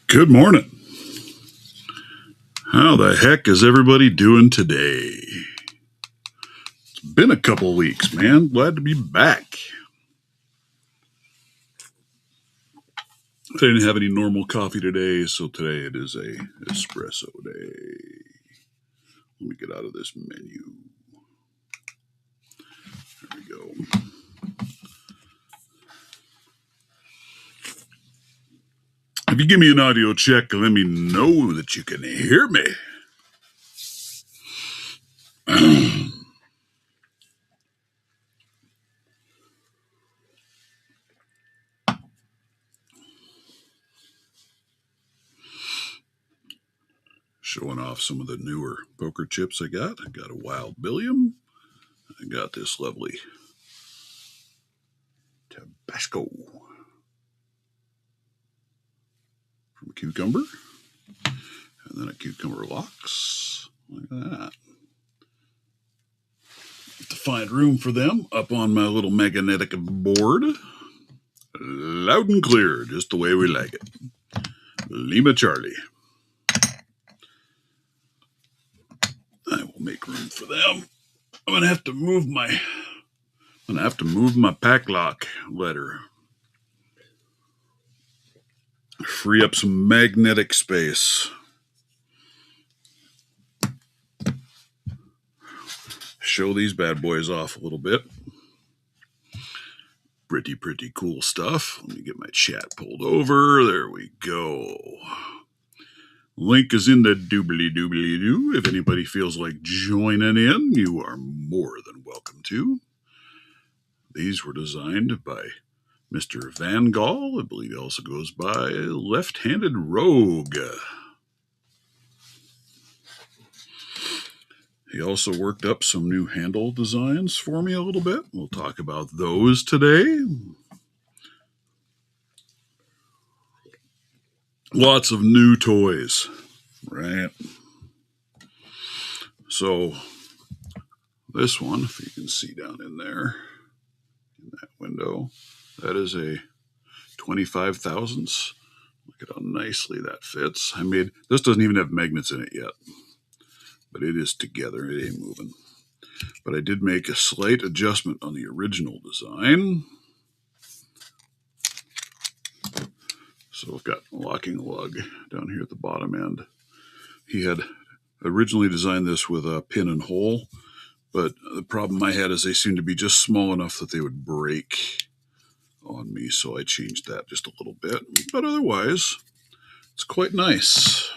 Good morning. How the heck is everybody doing today? It's been a couple weeks, man. Glad to be back. I didn't have any normal coffee today, so today it is a espresso day. Let me get out of this menu. There we go. If you give me an audio check, let me know that you can hear me. Showing off some of the newer poker chips I got. I got a Wild Billiam. I got this lovely Tabasco from Cucumber. And then a Cucumber Locks. Look at that. Have to find room for them up on my little magnetic board. Loud and clear, just the way we like it. Lima Charlie. I will make room for them. I'm gonna have to move my pack lock letter. Free up some magnetic space. Show these bad boys off a little bit. Pretty cool stuff. Let me get my chat pulled over. There we go. Link is in the doobly-doo. If anybody feels like joining in, you are more than welcome to. These were designed by Mr. Van Gaal. I believe he also goes by Left-Handed Rogue. He also worked up some new handle designs for me a little bit. We'll talk about those today. Lots of new toys, right? So this one, if you can see down in there, in that window, that is a 25 thousandths. Look at how nicely that fits. This doesn't even have magnets in it yet, but it is together. It ain't moving. But I did make a slight adjustment on the original design. So I've got a locking lug down here at the bottom end. He had originally designed this with a pin and hole, but the problem I had is they seemed to be just small enough that they would break on me, so I changed that just a little bit. But otherwise, it's quite nice.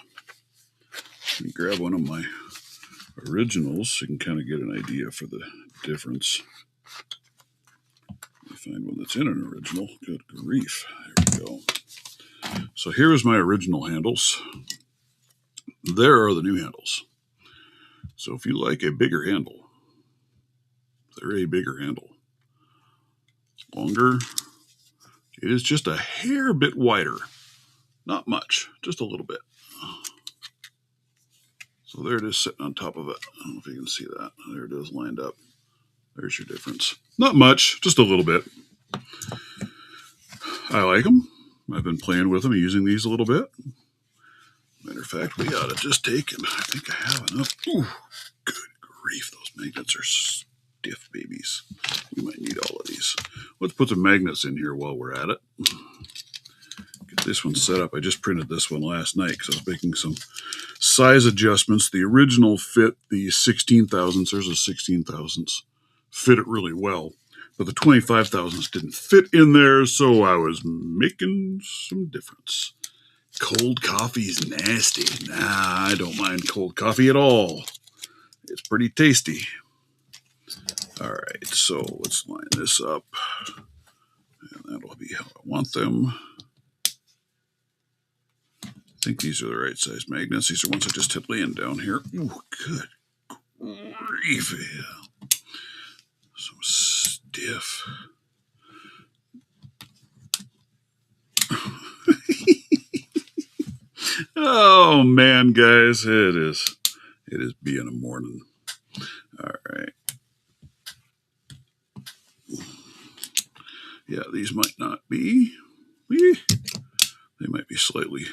Let me grab one of my originals so you can kind of get an idea for the difference. Let me find one that's in an original. Good grief. There we go. So here's my original handles. There are the new handles. So if you like a bigger handle, they're a bigger handle. Longer. It is just a hair bit wider. Not much, just a little bit. So there it is sitting on top of it. I don't know if you can see that. There it is lined up. There's your difference. Not much, just a little bit. I like them. I've been playing with them and using these a little bit. Matter of fact, we ought to just take and I think I have enough. Ooh, good grief, those magnets are stiff babies. We might need all of these. Let's put the magnets in here while we're at it. Get this one set up. I just printed this one last night because I was making some size adjustments. The original fit the 16 thousandths. There's a 16 thousandths. Fit it really well. But the 25 thousandths didn't fit in there, so I was making some difference. Cold coffee's nasty. Nah, I don't mind cold coffee at all. It's pretty tasty. All right, so let's line this up. And that'll be how I want them. I think these are the right size magnets. These are ones I just had laying down here. Ooh, good grief. Yeah. So stiff. Oh man, guys, it is being a morning. All right. Yeah, these might not be. They might be slightly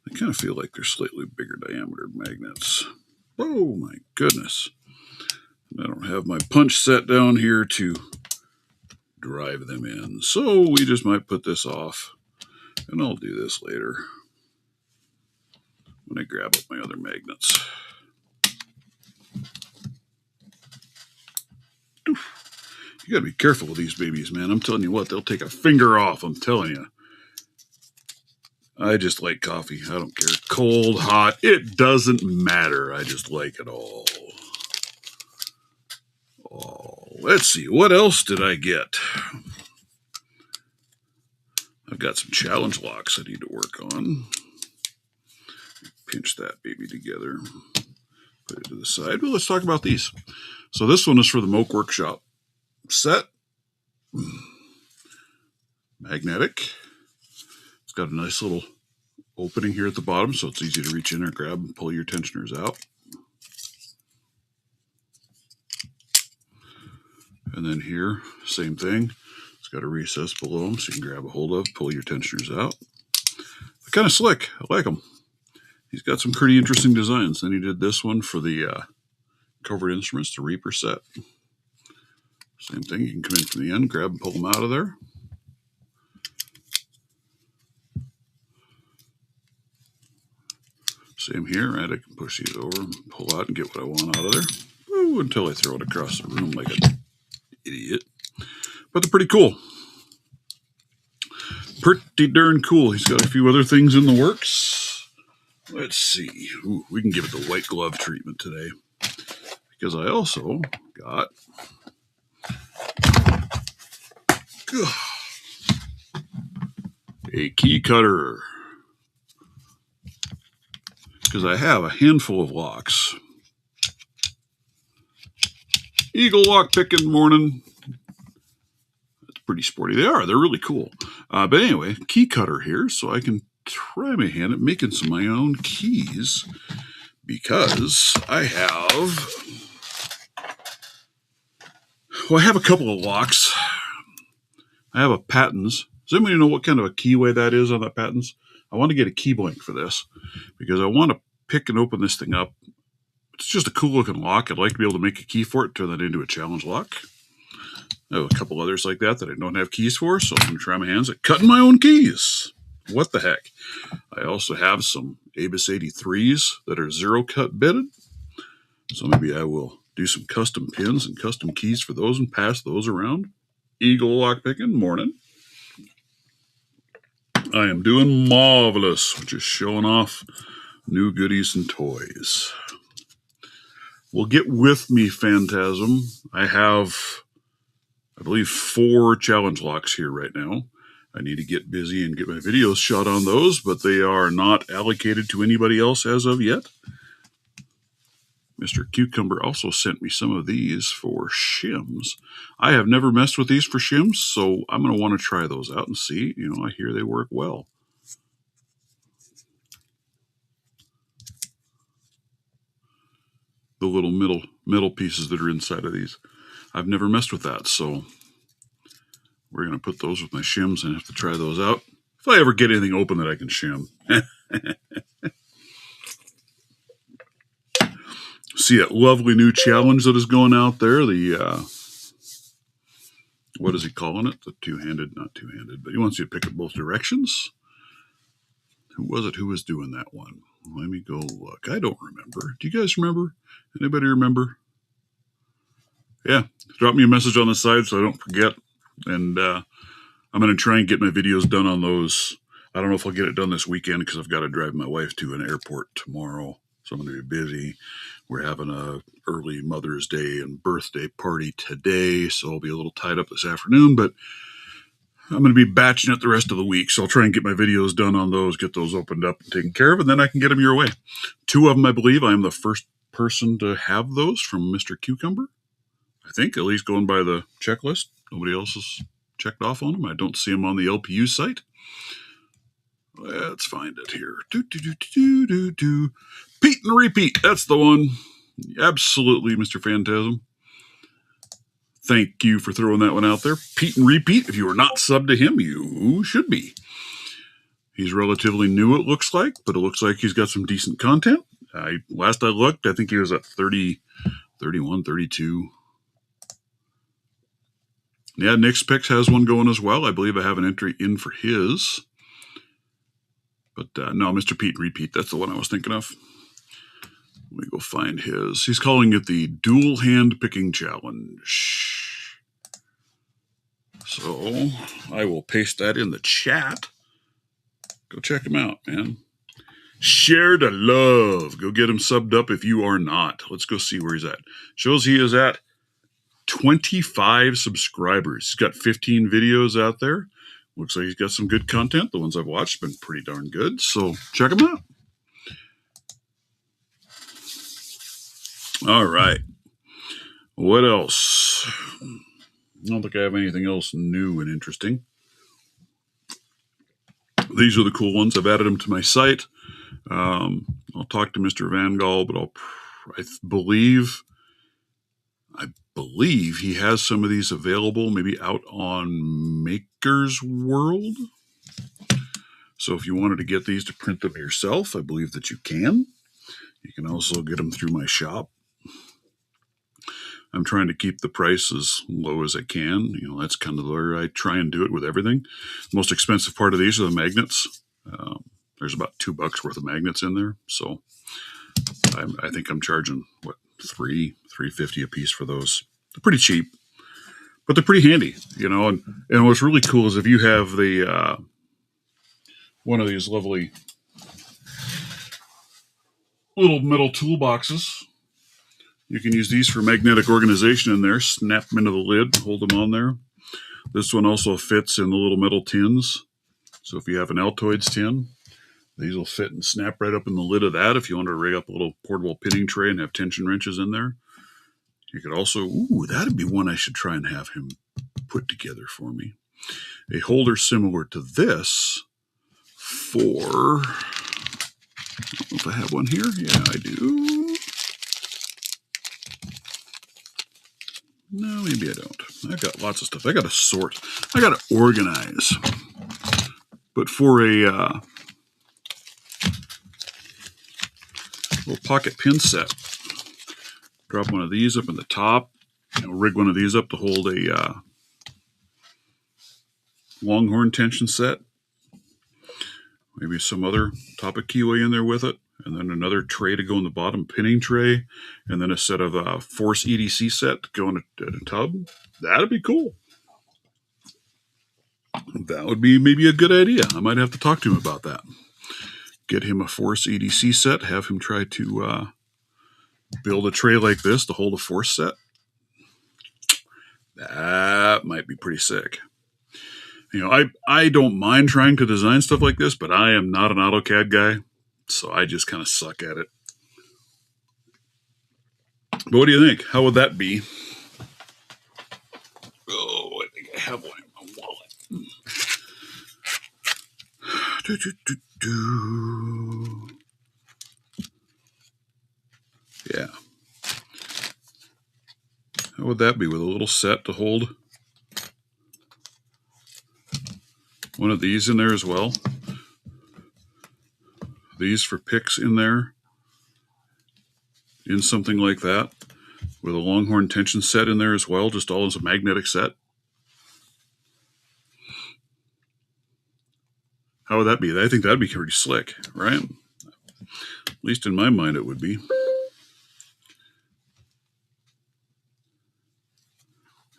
I kind of feel like they're slightly bigger diameter magnets. Oh my goodness. I don't have my punch set down here to drive them in. So we just might put this off, and I'll do this later when I grab up my other magnets. You gotta be careful with these babies, man. I'm telling you what, they'll take a finger off, I'm telling you. I just like coffee. I don't care. Cold, hot, it doesn't matter. I just like it all. Oh, let's see. What else did I get? I've got some challenge locks I need to work on. Pinch that baby together. Put it to the side. Well, let's talk about these. So this one is for the Moke Workshop set. Magnetic. It's got a nice little opening here at the bottom, so it's easy to reach in or grab and pull your tensioners out. And then here, same thing. It's got a recess below them, so you can grab a hold of, pull your tensioners out. They're kind of slick. I like them. He's got some pretty interesting designs. Then he did this one for the covered instruments, the Reaper set. Same thing. You can come in from the end, grab and pull them out of there. Same here, right? I can push these over and pull out and get what I want out of there. Ooh, until I throw it across the room like an idiot. But they're pretty cool. Pretty darn cool. He's got a few other things in the works. Let's see. Ooh, we can give it the white glove treatment today. Because I also got a key cutter. Because I have a handful of locks. Eagle lock picking morning. That's pretty sporty. They are. They're really cool. But anyway, key cutter here, so I can try my hand at making some of my own keys. Because I have... Well, I have a couple of locks. I have a Patton's. Does anybody know what kind of a keyway that is on that Patton's? I want to get a key blank for this because I want to pick and open this thing up. It's just a cool looking lock. I'd like to be able to make a key for it, turn that into a challenge lock. I have a couple others like that I don't have keys for, so I'm going to try my hands at cutting my own keys. What the heck? I also have some Abus 83s that are zero cut bitted. So maybe I will do some custom pins and custom keys for those and pass those around. Eagle lock picking morning. I am doing marvelous, just showing off new goodies and toys. Well, get with me, Phantasm. I have, I believe, 4 challenge locks here right now. I need to get busy and get my videos shot on those, but they are not allocated to anybody else as of yet. Mr. Cucumber also sent me some of these for shims. I have never messed with these for shims, so I'm going to want to try those out and see. You know, I hear they work well. The little metal pieces that are inside of these. I've never messed with that, so we're going to put those with my shims and have to try those out. If I ever get anything open that I can shim. See that lovely new challenge that is going out there. The, what is he calling it? The two-handed, not two-handed, but he wants you to pick it both directions. Who was it who was doing that one? Let me go look. I don't remember. Do you guys remember? Anybody remember? Yeah, drop me a message on the side so I don't forget. And I'm going to try and get my videos done on those. I don't know if I'll get it done this weekend because I've got to drive my wife to an airport tomorrow. So I'm going to be busy. We're having a early Mother's Day and birthday party today, so I'll be a little tied up this afternoon, but I'm going to be batching it the rest of the week, so I'll try and get my videos done on those, get those opened up and taken care of, and then I can get them your way. 2 of them, I believe. I am the first person to have those from Mr. Cucumber. I think, at least going by the checklist. Nobody else has checked off on them. I don't see them on the LPU site. Let's find it here. Pete and Repeat. That's the one. Absolutely, Mr. Phantasm. Thank you for throwing that one out there. Pete and Repeat. If you are not subbed to him, you should be. He's relatively new, it looks like, but it looks like he's got some decent content. Last I looked, I think he was at 30, 31, 32. Yeah, Nick's Picks has one going as well. I believe I have an entry in for his. But no, Mr. Pete Repeat, that's the one I was thinking of. Let me go find his. He's calling it the Dual Hand Picking Challenge. So I will paste that in the chat. Go check him out, man. Share the love. Go get him subbed up if you are not. Let's go see where he's at. Shows he is at 25 subscribers. He's got 15 videos out there. Looks like he's got some good content. The ones I've watched have been pretty darn good. So check him out. All right. What else? I don't think I have anything else new and interesting. These are the cool ones. I've added them to my site. I'll talk to Mr. Van Gaal, but I believe he has some of these available, maybe out on Maker's World. So if you wanted to get these to print them yourself, I believe that you can. You can also get them through my shop. I'm trying to keep the price as low as I can. You know, that's kind of where I try and do it with everything. The most expensive part of these are the magnets. There's about $2 worth of magnets in there. So I think I'm charging, $3.50 a piece for those. They're pretty cheap, but they're pretty handy, you know. And what's really cool is if you have the one of these lovely little metal toolboxes, you can use these for magnetic organization in there. Snap them into the lid, hold them on there. This one also fits in the little metal tins. So if you have an Altoids tin, these will fit and snap right up in the lid of that. If you want to rig up a little portable pinning tray and have tension wrenches in there. You could also, that'd be one I should try and have him put together for me. A holder similar to this for, I don't know if I have one here. Yeah, I do. No, maybe I don't. I've got lots of stuff. I got to sort. I got to organize. But for a little pocket pin set, drop one of these up in the top. Rig one of these up to hold a Longhorn tension set. Maybe some other Topic keyway in there with it. And then another tray to go in the bottom, pinning tray. And then a set of Force EDC set to go in a tub. That'd be cool. That would be maybe a good idea. I might have to talk to him about that. Get him a Force EDC set. Have him try to build a tray like this to hold a Force set. That might be pretty sick. You know, I don't mind trying to design stuff like this, but I am not an AutoCAD guy, so I just kind of suck at it. But what do you think? How would that be? Oh, I think I have one in my wallet. Yeah. How would that be with a little set to hold one of these in there as well? These for picks in there. In something like that. With a Longhorn tension set in there as well. Just all as a magnetic set. How would that be? I think that'd be pretty slick, right? At least in my mind it would be.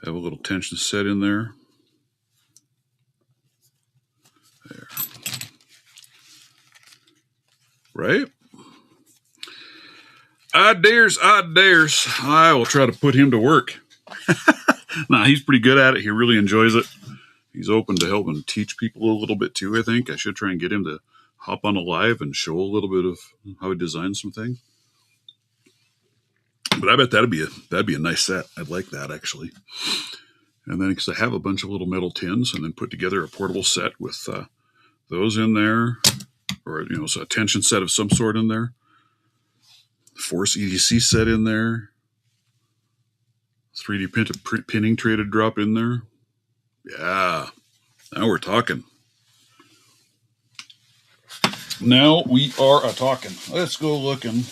Have a little tension set in there. There. Right? Odd dares. I will try to put him to work. Nah, he's pretty good at it. He really enjoys it. He's open to helping teach people a little bit too, I think. I should try and get him to hop on a live and show a little bit of how he designs some things. But I bet that'd be a nice set. I'd like that, actually. And then because I have a bunch of little metal tins, and then put together a portable set with those in there, or so a tension set of some sort in there, Force EDC set in there, 3D pinning tray to drop in there. Yeah, now we're talking. Now we are a-talking. Let's go looking.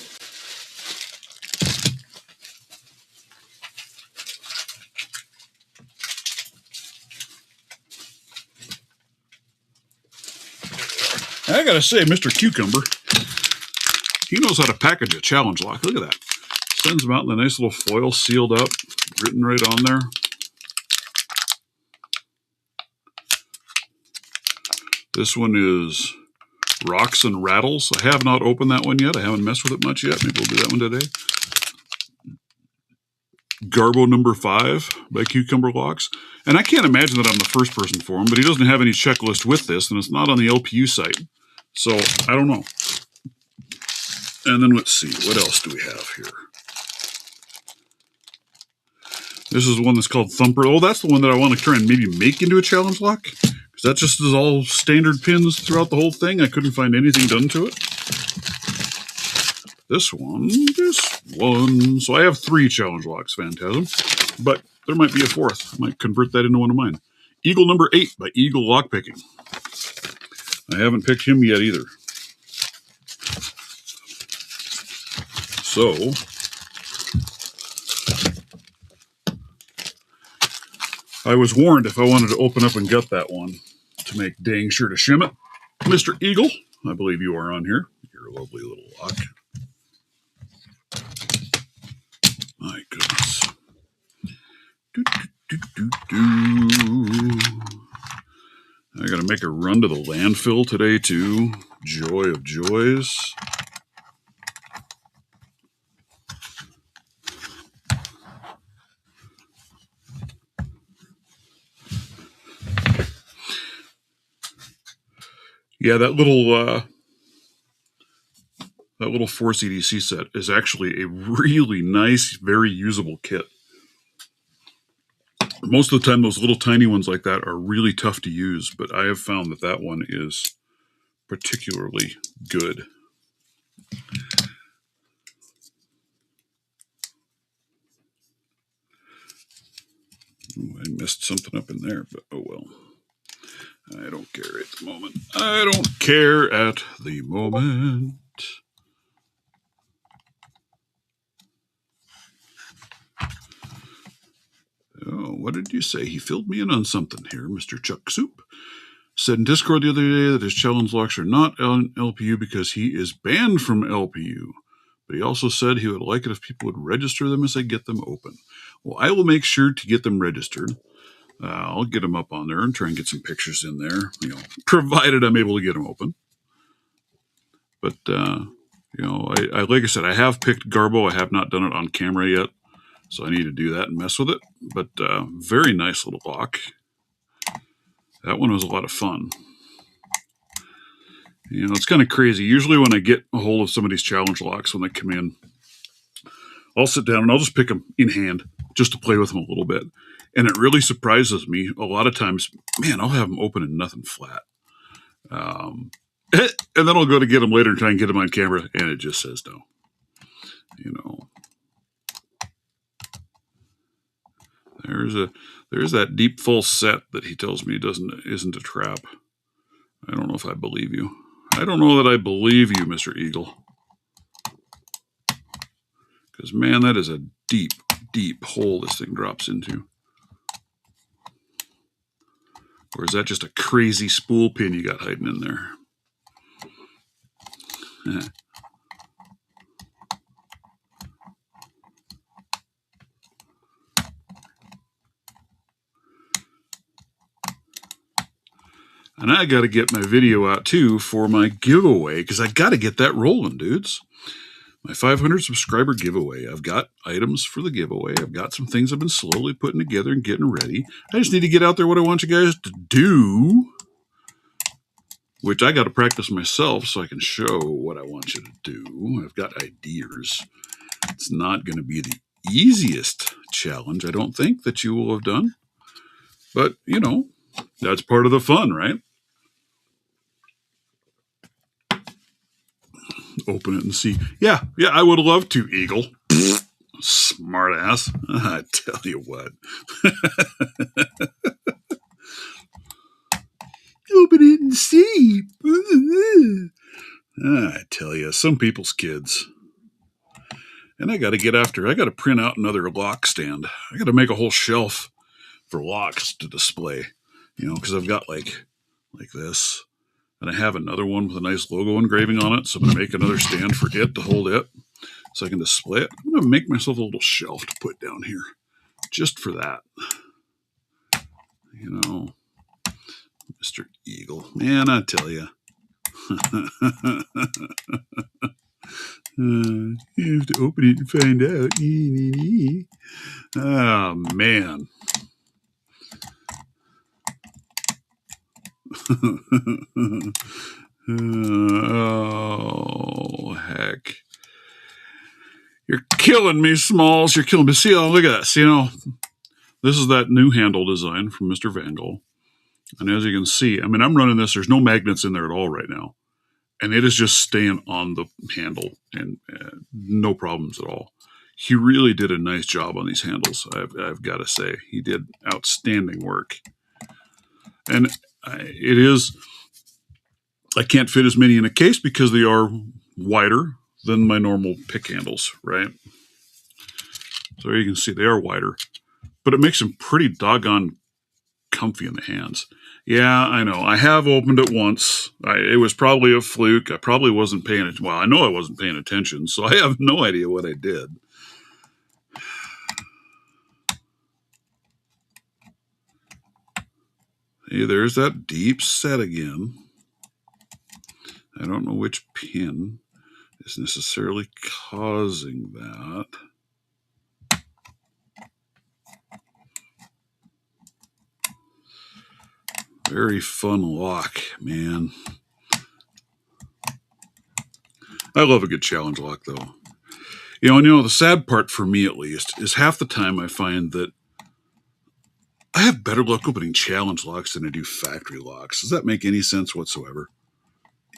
I gotta say, Mr. Cucumber, he knows how to package a challenge lock. Look at that. Sends them out in a nice little foil, sealed up, written right on there. This one is Rocks and Rattles. I have not opened that one yet. I haven't messed with it much yet. Maybe we'll do that one today. Garbo number 5 by Cucumber Locks. And I can't imagine that I'm the first person for him, but he doesn't have any checklist with this, and it's not on the LPU site. So, I don't know. And then let's see, what else do we have here? This is one that's called Thumper. Oh, that's the one that I want to try and maybe make into a challenge lock. Because that just is all standard pins throughout the whole thing. I couldn't find anything done to it. This one. So I have 3 challenge locks, Phantasm. But there might be a 4th. I might convert that into one of mine. Eagle number 8 by Eagle Lockpicking. I haven't picked him yet either. So, I was warned if I wanted to open up and gut that one to make dang sure to shim it. Mr. Eagle, I believe you are on here. You're a lovely little lock. My goodness. I gotta make a run to the landfill today too. Joy of joys. Yeah, that little Force EDC set is actually a really nice, very usable kit. Most of the time, those little tiny ones like that are really tough to use, but I have found that that one is particularly good. Ooh, I messed something up in there, but oh well. I don't care at the moment. I don't care at the moment. Oh, what did you say? He filled me in on something here, Mr. Chuck Soup. Said in Discord the other day that his challenge locks are not on LPU because he is banned from LPU. But he also said he would like it if people would register them as they get them open. Well, I will make sure to get them registered. I'll get them up on there and try and get some pictures in there, provided I'm able to get them open. But, I like I said, I have picked Garbo. I have not done it on camera yet, so I need to do that and mess with it. But very nice little lock. That one was a lot of fun. It's kind of crazy. Usually when I get a hold of some of these challenge locks when they come in, I'll sit down and I'll just pick them in hand just to play with them a little bit. And it really surprises me. A lot of times, man, I'll have them open and nothing flat. And then I'll go to get them later and try and get them on camera, and it just says no. There's that deep false set that he tells me isn't a trap. I don't know if I believe you. I don't know that I believe you, Mr. Eagle. Because, man, that is a deep, deep hole this thing drops into. Or is that just a crazy spool pin you got hiding in there? And I got to get my video out, too, for my giveaway, because I got to get that rolling, dudes. My 500 subscriber giveaway. I've got items for the giveaway. I've got some things I've been slowly putting together and getting ready. I just need to get out there what I want you guys to do, which I got to practice myself so I can show what I want you to do. I've got ideas. It's not going to be the easiest challenge, I don't think, that you will have done. But, that's part of the fun, right? Open it and see. Yeah, I would love to, Eagle. Smart ass. I tell you what. Open it and see. I tell you, some people's kids. And I got to get after. I got to print out another lock stand. I got to make a whole shelf for locks to display, because I've got like this, and I have another one with a nice logo engraving on it. So I'm going to make another stand for it to hold it, so I can display it. I'm going to make myself a little shelf to put down here, just for that. Mr. Eagle, man, I tell you. You have to open it and find out. Oh, man. Oh, heck. You're killing me, Smalls. You're killing me. See, look at this. This is that new handle design from Mr. Van Gogh. And as you can see, I'm running this. There's no magnets in there at all right now. And it is just staying on the handle and no problems at all. He really did a nice job on these handles, I've got to say. He did outstanding work. And I can't fit as many in a case because they are wider than my normal pick handles, right? So you can see they are wider. But it makes them pretty doggone comfy in the hands. Yeah, I know. I have opened it once. It was probably a fluke. I probably wasn't paying attention. Well, I know I wasn't paying attention, so I have no idea what I did. Hey, there's that deep set again. I don't know which pin is necessarily causing that. Very fun lock, man. I love a good challenge lock, though. The sad part for me, at least, is half the time I find that I have better luck opening challenge locks than I do factory locks. Does that make any sense whatsoever?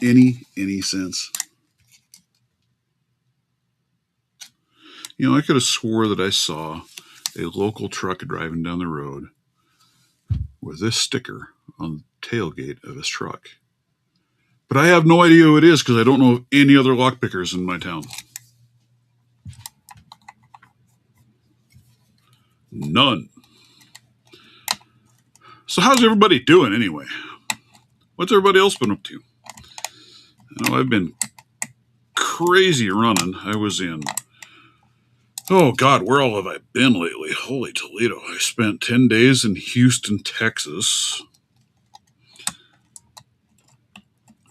Any sense? I could have swore that I saw a local truck driving down the road with this sticker on the tailgate of his truck. But I have no idea who it is because I don't know of any other lock pickers in my town. None. So how's everybody doing anyway? What's everybody else been up to? I've been crazy running. I was in, oh God, where all have I been lately? Holy Toledo. I spent 10 days in Houston, Texas,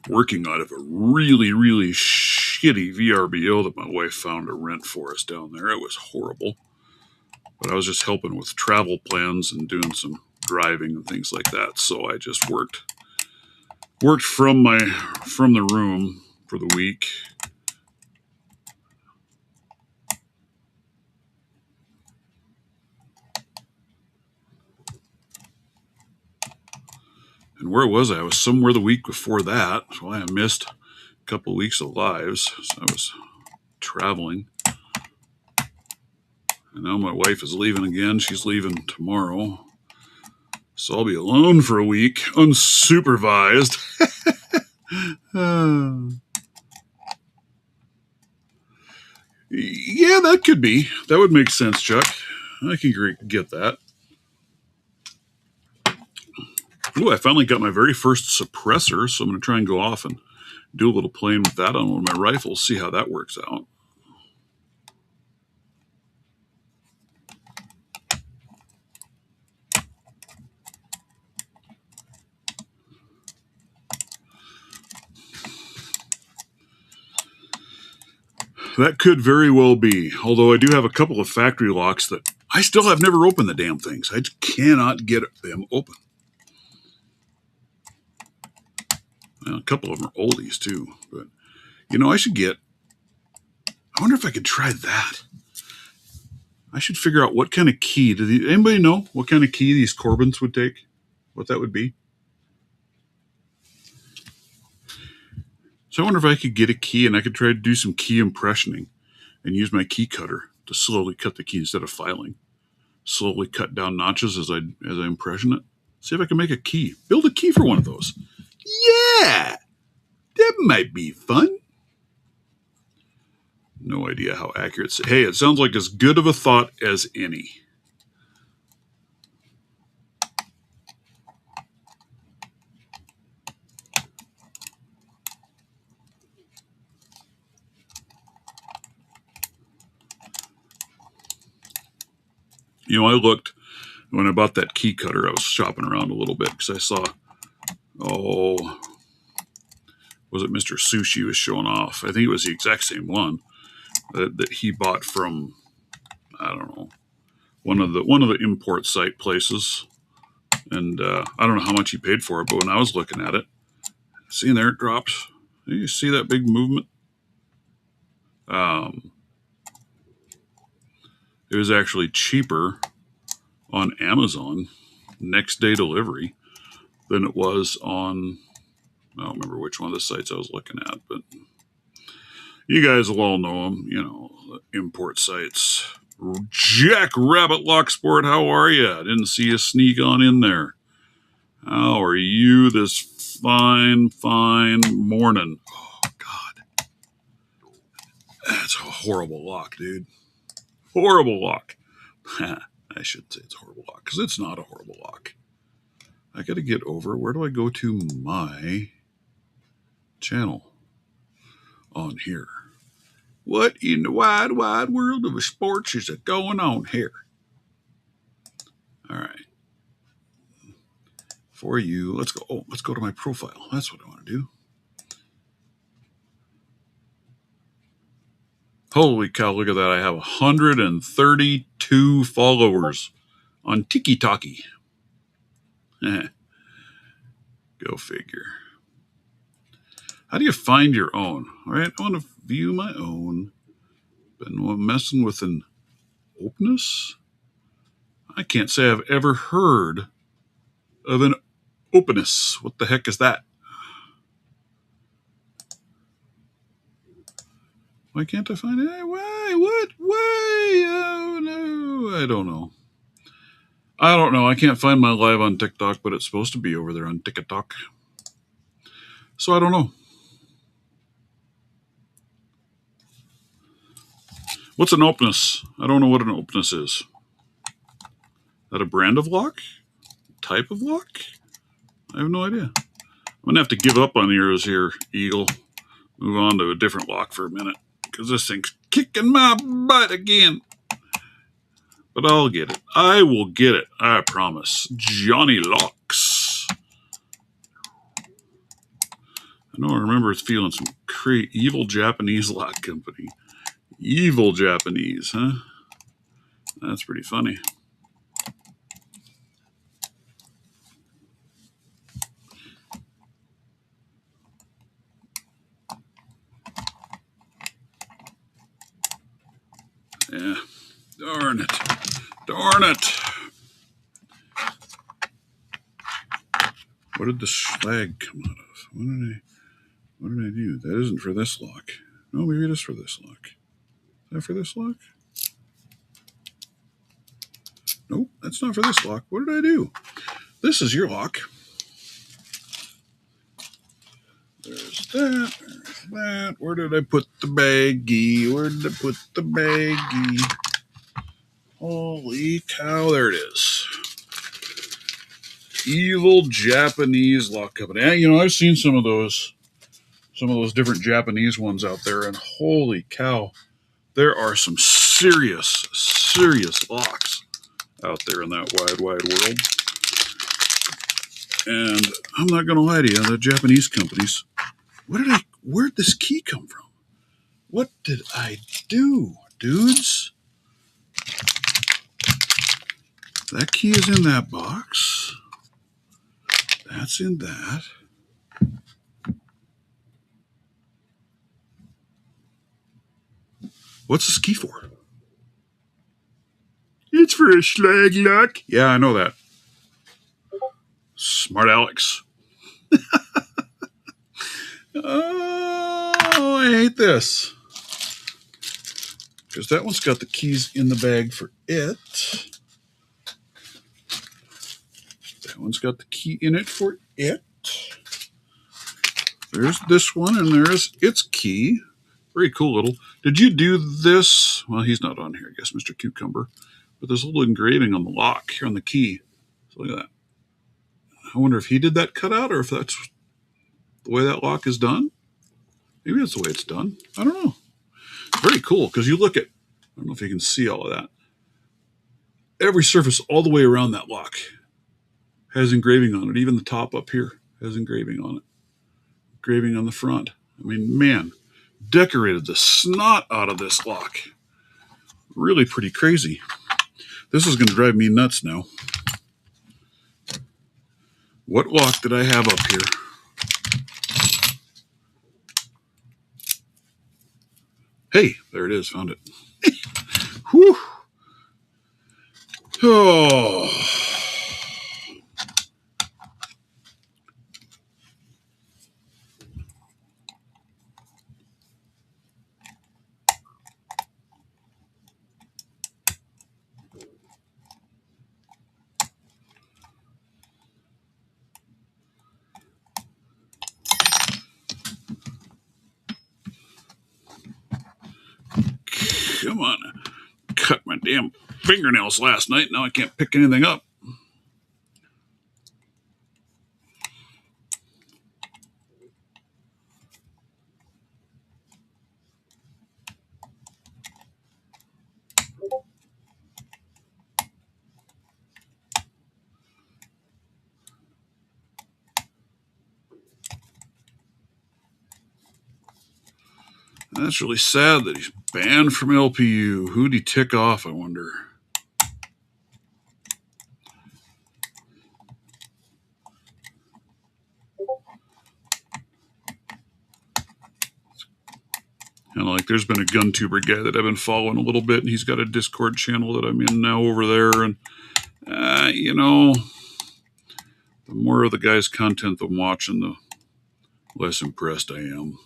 working out of a really, really shitty VRBO that my wife found to rent for us down there. It was horrible. But I was just helping with travel plans and doing some driving and things like that. So I just worked from the room for the week. And where was I? I was somewhere the week before that. So I missed a couple of weeks of lives. So I was traveling. And now my wife is leaving again. She's leaving tomorrow. So I'll be alone for a week, unsupervised. Yeah, that could be. That would make sense, Chuck. I can get that. Ooh, I finally got my very first suppressor, so I'm going to try and go off and do a little playing with that on one of my rifles, see how that works out. That could very well be, although I do have a couple of factory locks that I still have never opened the damn things. I just cannot get them open. Well, a couple of them are oldies too, but I wonder if I could try that. I should figure out what kind of key. Anybody know what kind of key these Corbins would take? What that would be? So I wonder if I could get a key and I could try to do some key impressioning and use my key cutter to slowly cut the key instead of filing. Slowly cut down notches as I impression it. See if I can make a key. Build a key for one of those. Yeah! That might be fun. No idea how accurate. Hey, it sounds like as good of a thought as any. You know, I looked when I bought that key cutter. I was shopping around a little bit because I saw, was it Mr. Sushi was showing off? I think it was the exact same one that he bought from, I don't know, one of the import site places. And I don't know how much he paid for it, but when I was looking at it, seeing there it drops. You see that big movement? It was actually cheaper on Amazon next day delivery than it was on, I don't remember which one of the sites I was looking at, but you guys will all know them, you know, the import sites. Jack Rabbit Lock Sport, how are you? I didn't see you sneak on in there. How are you this fine morning? Oh, God. That's a horrible lock, dude. Horrible lock. I should say it's a horrible lock because it's not a horrible lock. I got to get over. Where do I go to my channel? On here. What in the wide world of sports is it going on here? All right. For you, let's go. Oh, let's go to my profile. That's what I want to do. Holy cow, look at that. I have 132 followers on TikTok. Go figure. How do you find your own? All right, I want to view my own. Been messing with an openness? I can't say I've ever heard of an openness. What the heck is that? Why can't I find it? Why? What? Why? Oh, no. I don't know. I can't find my live on TikTok, but it's supposed to be over there on TikTok. So I don't know. What's an openness? I don't know what an openness is. Is that a brand of lock? Type of lock? I have no idea. I'm going to have to give up on yours here, Eagle. Move on to a different lock for a minute. Because this thing's kicking my butt again. But I'll get it. I will get it. I promise. Johnny Locks. I know I remember feeling some evil Japanese lock company. Evil Japanese, huh? That's pretty funny. Yeah. Darn it. Darn it. What did the slag come out of? What did I do? That isn't for this lock. Oh, maybe it is for this lock. Is that for this lock? Nope, that's not for this lock. What did I do? This is your lock. There's that. There's that. Where did I put the baggie? Where did I put the baggie? Holy cow, there it is. Evil Japanese lock company. You know, I've seen some of those different Japanese ones out there, and holy cow, there are some serious locks out there in that wide world. And I'm not going to lie to you, the Japanese companies, where'd this key come from? What did I do, dudes? That key is in that box. That's in that. What's this key for? It's for a slag lock. Yeah, I know that. Smart Alex. Oh, I hate this. Because that one's got the keys in the bag for it. That one's got the key in it for it. There's this one, and there's its key. Very cool little. Did you do this? Well, he's not on here, I guess, Mr. Cucumber. But there's a little engraving on the lock here on the key. So look at that. I wonder if he did that cutout or if that's the way that lock is done. Maybe that's the way it's done. I don't know. It's very cool because you look at, I don't know if you can see all of that. Every surface all the way around that lock has engraving on it. Even the top up here has engraving on it. Engraving on the front. I mean, man, decorated the snot out of this lock. Really pretty crazy. This is going to drive me nuts now. What lock did I have up here? Hey, there it is. Found it. Whew. Oh. Come on. Cut my damn fingernails last night. Now I can't pick anything up. That's really sad that he's banned from LPU. Who'd he tick off, I wonder? And like, there's been a gun tuber guy that I've been following a little bit, and he's got a Discord channel that I'm in now over there. And, you know, the more of the guy's content I'm watching, the less impressed I am.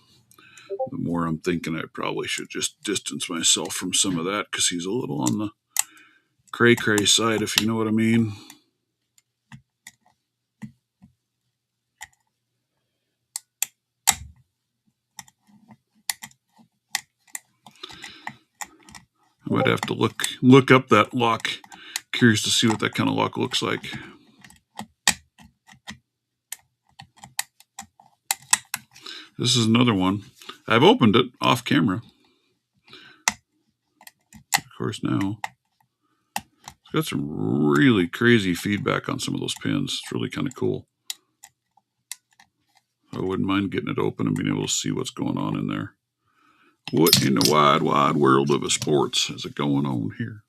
The more I'm thinking I probably should just distance myself from some of that because he's a little on the cray-cray side, if you know what I mean. I might have to look up that lock. Curious to see what that kind of lock looks like. This is another one. I've opened it off camera. Of course now. It's got some really crazy feedback on some of those pins. It's really kind of cool. I wouldn't mind getting it open and being able to see what's going on in there. What in the wide, wide world of sports is it going on here?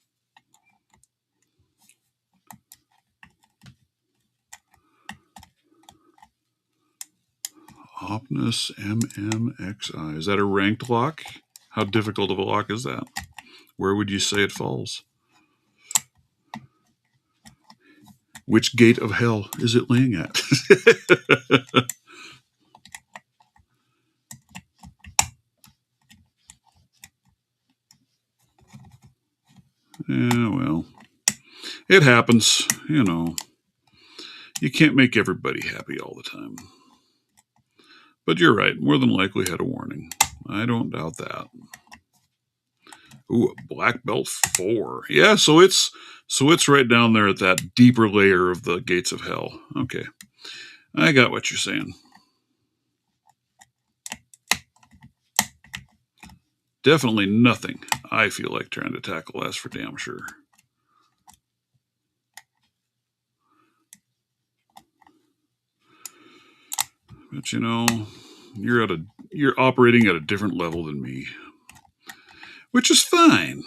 Opnus MMXI. Is that a ranked lock? How difficult of a lock is that? Where would you say it falls? Which gate of hell is it laying at? Yeah, well, it happens, you know. You can't make everybody happy all the time. But you're right, more than likely had a warning. I don't doubt that. Ooh, a black belt 4. Yeah, so it's right down there at that deeper layer of the gates of hell. Okay. I got what you're saying. Definitely nothing I feel like trying to tackle, that's for damn sure. But you know, you're operating at a different level than me, which is fine.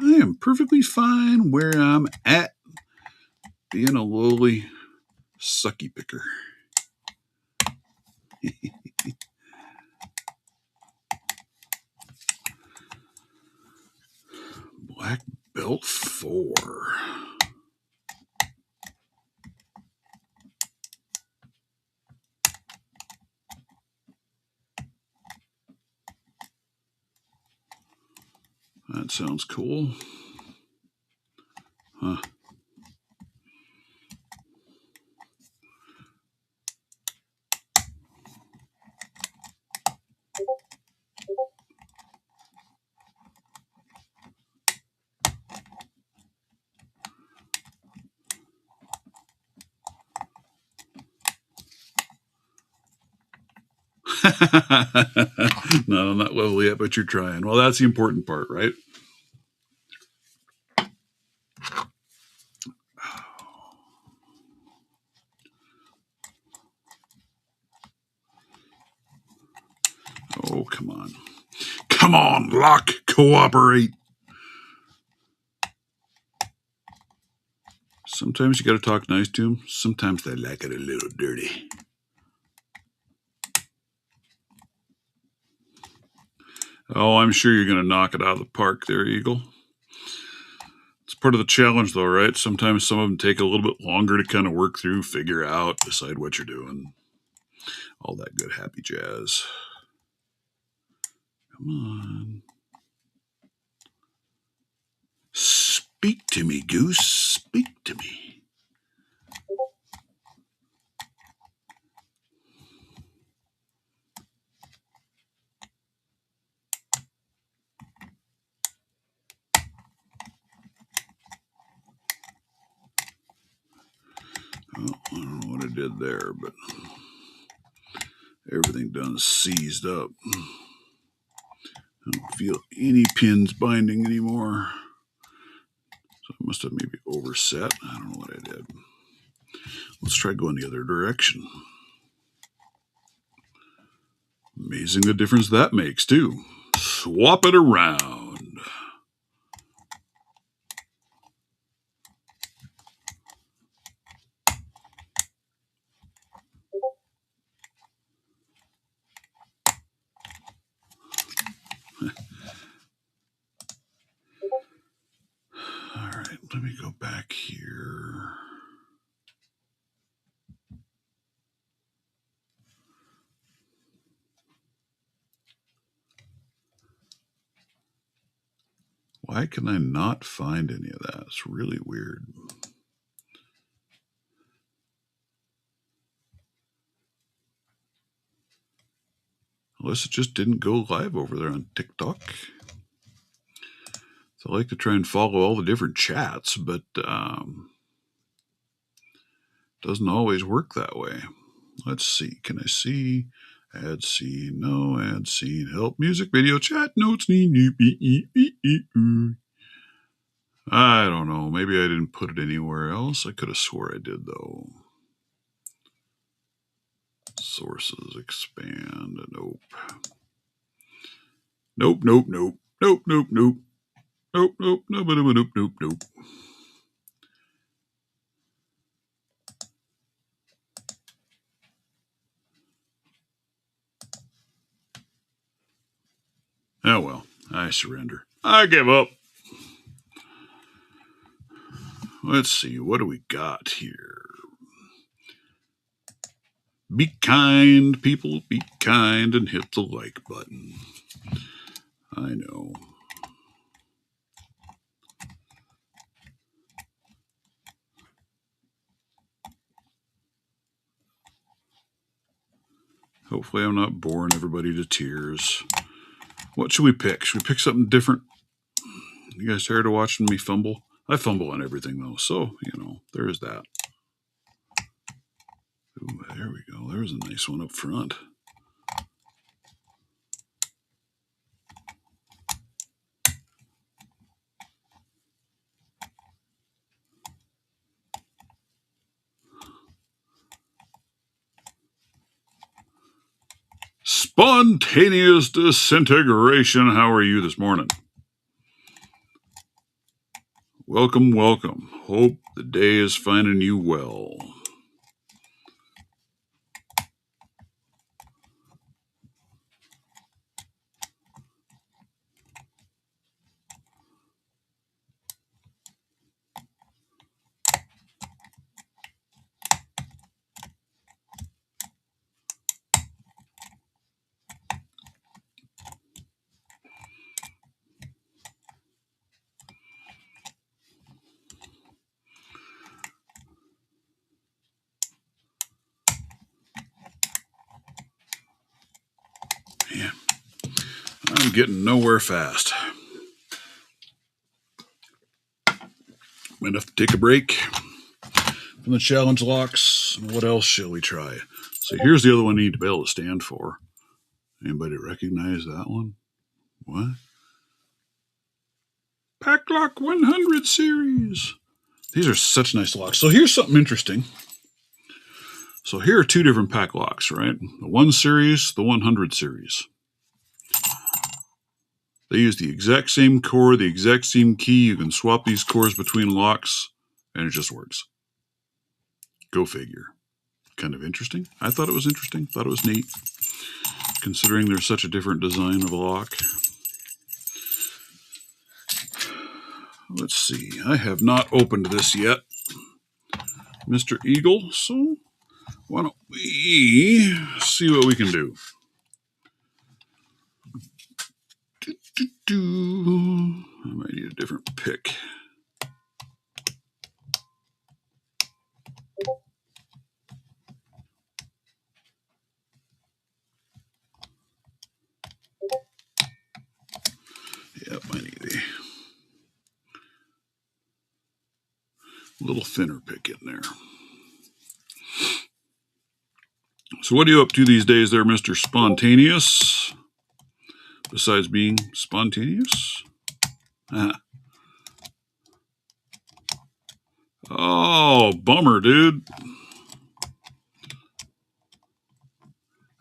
I am perfectly fine where I'm at, being a lowly sucky picker. Black belt 4. That sounds cool. Huh. Not on that level yet, but you're trying. Well, that's the important part, right? Oh, come on. Come on, Locke. Cooperate. Sometimes you got to talk nice to them. Sometimes they like it a little dirty. Oh, I'm sure you're going to knock it out of the park there, Eagle. It's part of the challenge, though, right? Sometimes some of them take a little bit longer to kind of work through, figure out, decide what you're doing. All that good, happy jazz. Come on. Speak to me, Goose. Speak to me. Oh, I don't know what I did there, but everything done seized up. I don't feel any pins binding anymore. So I must have maybe overset. I don't know what I did. Let's try going the other direction. Amazing the difference that makes, too. Swap it around. All right, let me go back here. Why can I not find any of that? It's really weird. Unless it just didn't go live over there on TikTok. So I like to try and follow all the different chats, but doesn't always work that way. Let's see. Can I see? Add scene. No, add scene. Help, music, video, chat, notes. I don't know. Maybe I didn't put it anywhere else. I could have swore I did, though. Sources, expand. Nope. Nope, nope, nope. Nope, nope, nope. Nope, nope, nope, nope, nope, nope, nope. Oh well, I surrender. I give up. Let's see, what do we got here? Be kind, people, be kind and hit the like button. I know. Hopefully I'm not boring everybody to tears. What should we pick? Should we pick something different? You guys tired of watching me fumble? I fumble on everything, though, so, there is that. Ooh, there we go. There's a nice one up front. Spontaneous disintegration. How are you this morning? Welcome, welcome. Hope the day is finding you well. Man, I'm getting nowhere fast. Might have to take a break from the challenge locks. What else shall we try? So here's the other one I need to be able to stand for. Anybody recognize that one? What? Baaaaack 100 series. These are such nice locks. So here's something interesting. So here are two different pack locks, right? The 1 series, the 100 series. They use the exact same core, the exact same key. You can swap these cores between locks, and it just works. Go figure. Kind of interesting. I thought it was interesting. Thought it was neat, considering there's such a different design of a lock. Let's see. I have not opened this yet, Mr. Eagle, so why don't we see what we can do. I might need a different pick. Yep, I need a little thinner pick in there. So what are you up to these days there, Mr. Spontaneous? Besides being spontaneous? Oh, bummer, dude.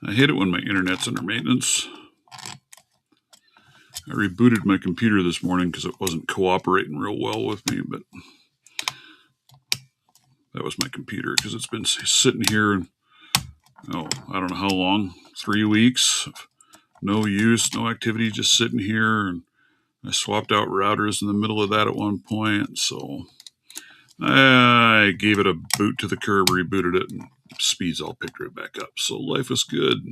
I hate it when my internet's under maintenance. I rebooted my computer this morning because it wasn't cooperating real well with me, but that was my computer because it's been sitting here, and I don't know how long, 3 weeks, no use, no activity, just sitting here. And I swapped out routers in the middle of that at one point, so I gave it a boot to the curb, rebooted it, and speeds all picked right back up. So life is good.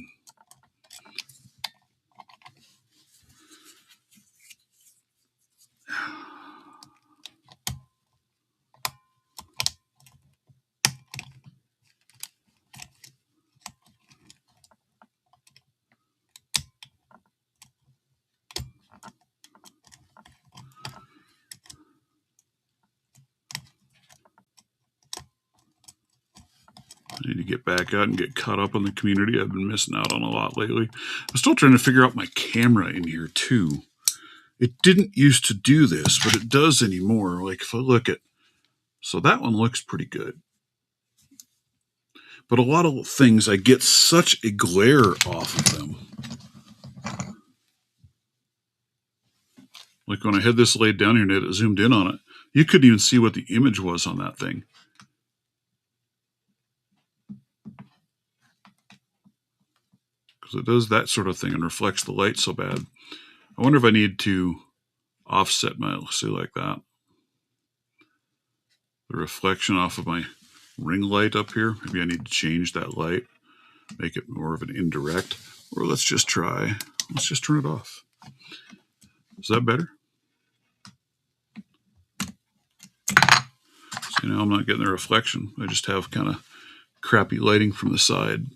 I need to get back out and get caught up on the community. I've been missing out on a lot lately. I'm still trying to figure out my camera in here too. It didn't used to do this, but it does anymore. Like if I look at, so that one looks pretty good. But a lot of things, I get such a glare off of them. Like when I had this laid down here and it zoomed in on it, you couldn't even see what the image was on that thing. Because it does that sort of thing and reflects the light so bad. I wonder if I need to offset my, see like that. The reflection off of my ring light up here. Maybe I need to change that light, make it more of an indirect. Or let's just turn it off. Is that better? So now I'm not getting the reflection. I just have kind of crappy lighting from the side.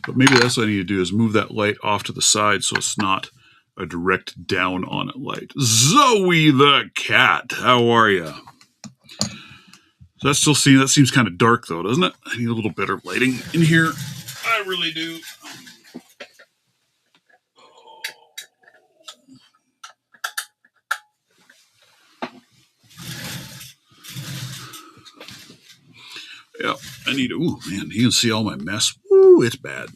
But maybe that's what I need to do, is move that light off to the side so it's not a direct down on it light. Zoe the cat, how are you? So that seems kind of dark though, doesn't it? I need a little better lighting in here. I really do. Yeah, I need to, ooh, man, you can see all my mess. Ooh, it's bad.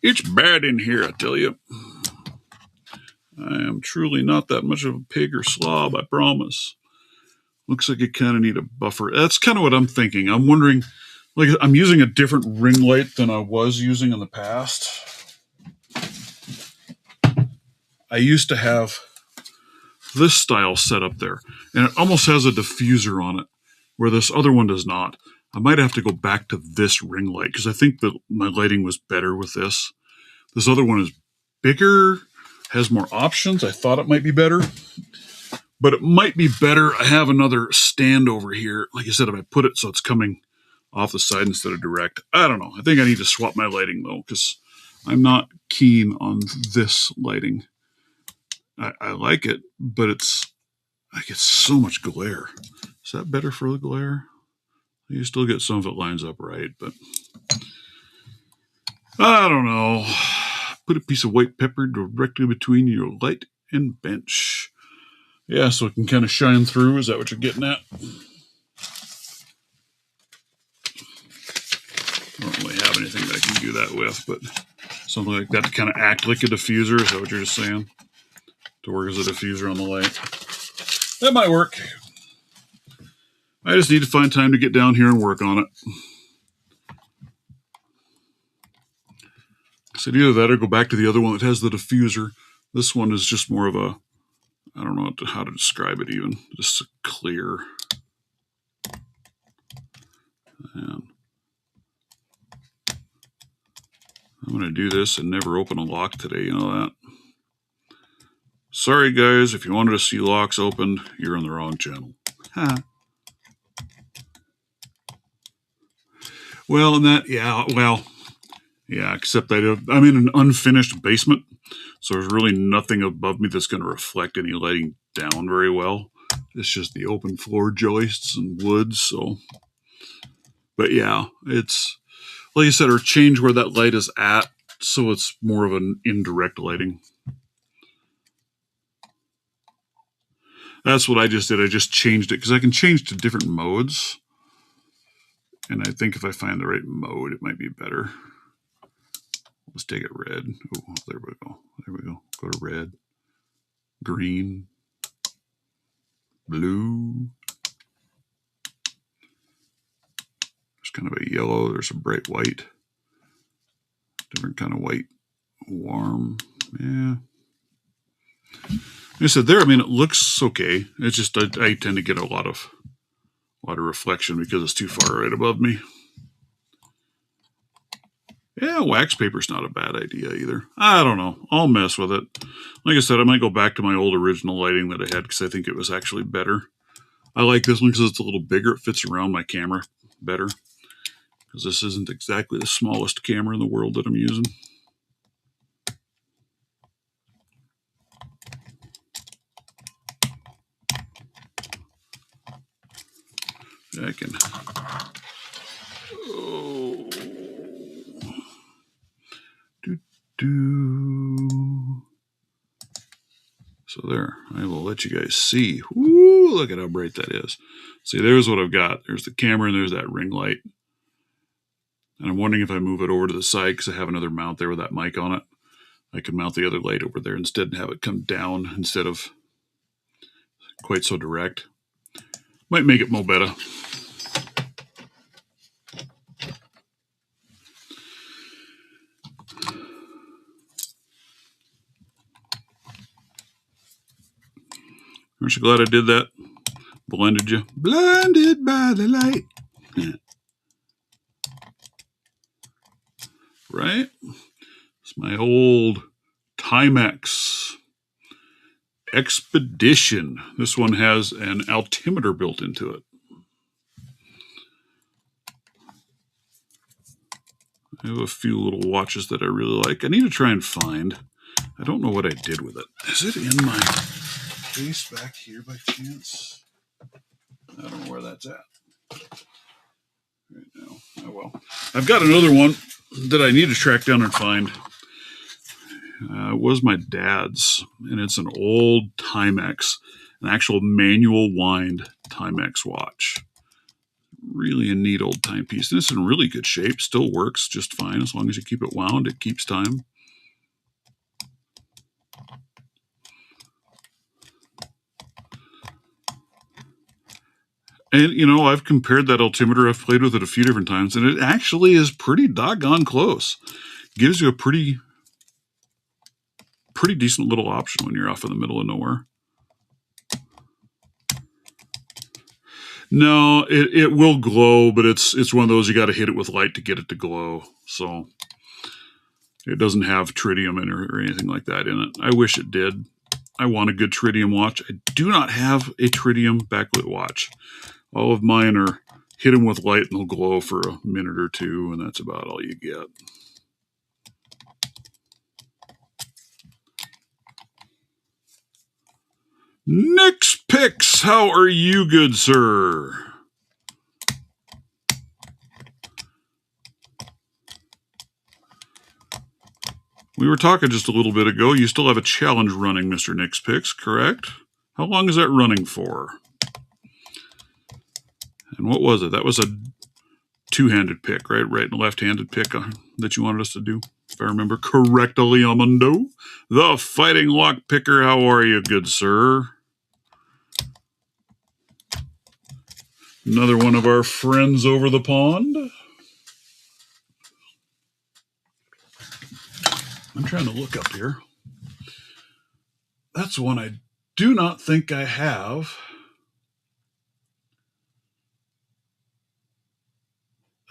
It's bad in here, I tell you. I am truly not that much of a pig or slob, I promise. Looks like you kind of need a buffer. That's kind of what I'm thinking. I'm wondering, like, I'm using a different ring light than I was using in the past. I used to have this style set up there, and it almost has a diffuser on it, where this other one does not. I might have to go back to this ring light, because I think that my lighting was better with this. This other one is bigger, has more options. I thought it might be better, but it might be better. I have another stand over here. Like I said, if I put it so it's coming off the side instead of direct, I don't know. I think I need to swap my lighting though, because I'm not keen on this lighting. I like it, but I get so much glare. Is that better for the glare? You still get some of it lines up right, but I don't know. put a piece of white pepper directly between your light and bench. Yeah, so it can kind of shine through. Is that what you're getting at? I don't really have anything that I can do that with, but something like that to kind of act like a diffuser. Is that what you're just saying? To work as a diffuser on the light. That might work. I just need to find time to get down here and work on it. So either that or go back to the other one that has the diffuser. This one is just more of a, I don't know how to describe it even. Just clear. And I'm going to do this and never open a lock today, you know that? Sorry guys, if you wanted to see locks opened, you're on the wrong channel. Ha. Well, and that, yeah, except I'm in an unfinished basement, so there's really nothing above me that's going to reflect any lighting down very well. It's just the open floor joists and wood, so. But yeah, it's, like I said, or change where that light is at, so it's more of an indirect lighting. That's what I just did. I just changed it, because I can change to different modes. And I think if I find the right mode, it might be better. Let's take it red. Oh, there we go. There we go. Go to red, green, blue. There's kind of a yellow. There's a bright white. Different kind of white. Warm. Yeah. Like I said there, I mean, it looks okay. It's just I tend to get a lot of reflection because it's too far right above me. Yeah, wax paper's not a bad idea either. I don't know. I'll mess with it. Like I said, I might go back to my old original lighting that I had because I think it was actually better. I like this one because it's a little bigger. It fits around my camera better. Because this isn't exactly the smallest camera in the world that I'm using. I can... Oh... So there, I will let you guys see. Woo, look at how bright that is. See, there's what I've got. There's the camera and there's that ring light. And I'm wondering if I move it over to the side because I have another mount there with that mic on it. I can mount the other light over there instead and have it come down instead of quite so direct. Might make it more better. Aren't you glad I did that? Blended you? Blinded by the light. Yeah. Right? It's my old Timex Expedition. This one has an altimeter built into it. I have a few little watches that I really like. I need to try and find. I don't know what I did with it. Is it in my case back here by chance? I don't know where that's at right now. Oh well. I've got another one that I need to track down and find. It was my dad's, and it's an old Timex, an actual manual wind Timex watch. Really a neat old timepiece. And it's in really good shape. Still works just fine. As long as you keep it wound, it keeps time. And, you know, I've compared that altimeter. I've played with it a few different times, and it actually is pretty doggone close. Gives you a pretty decent little option when you're off in the middle of nowhere. No, it will glow, but it's one of those you got to hit it with light to get it to glow. So it doesn't have tritium in it or anything like that in it. I wish it did. I want a good tritium watch. I do not have a tritium backlit watch. All of mine are hit them with light and they'll glow for a minute or two, and that's about all you get. Nick's Picks, how are you, good sir? We were talking just a little bit ago. You still have a challenge running, Mr. Nick's Picks, correct? How long is that running for? And what was it? That was a two-handed pick, right? Right and left-handed pick that you wanted us to do, if I remember correctly, Amundo. The Fighting Lock Picker, how are you, good sir? Another one of our friends over the pond. I'm trying to look up here. That's one I do not think I have.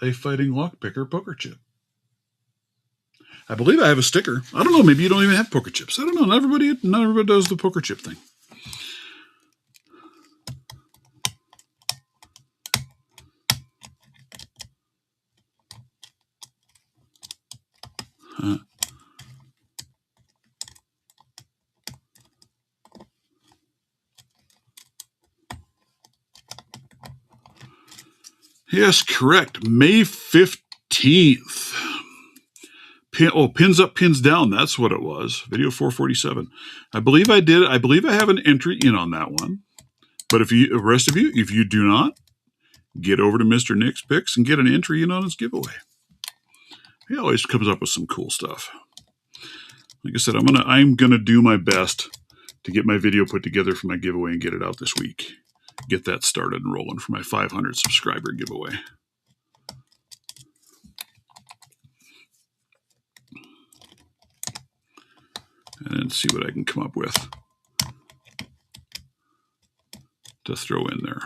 A Fighting Lockpicker poker chip. I believe I have a sticker. I don't know. Maybe you don't even have poker chips. I don't know. Not everybody does the poker chip thing. Yes, correct. May 15th. Pins up, pins down. That's what it was. Video 447. I believe I did. I believe I have an entry in on that one. But if you, the rest of you, if you do not, get over to Mr. Nick's Picks and get an entry in on his giveaway. He always comes up with some cool stuff. Like I said, I'm gonna do my best to get my video put together for my giveaway and get it out this week. Get that started and rolling for my 500 subscriber giveaway. And then see what I can come up with to throw in there.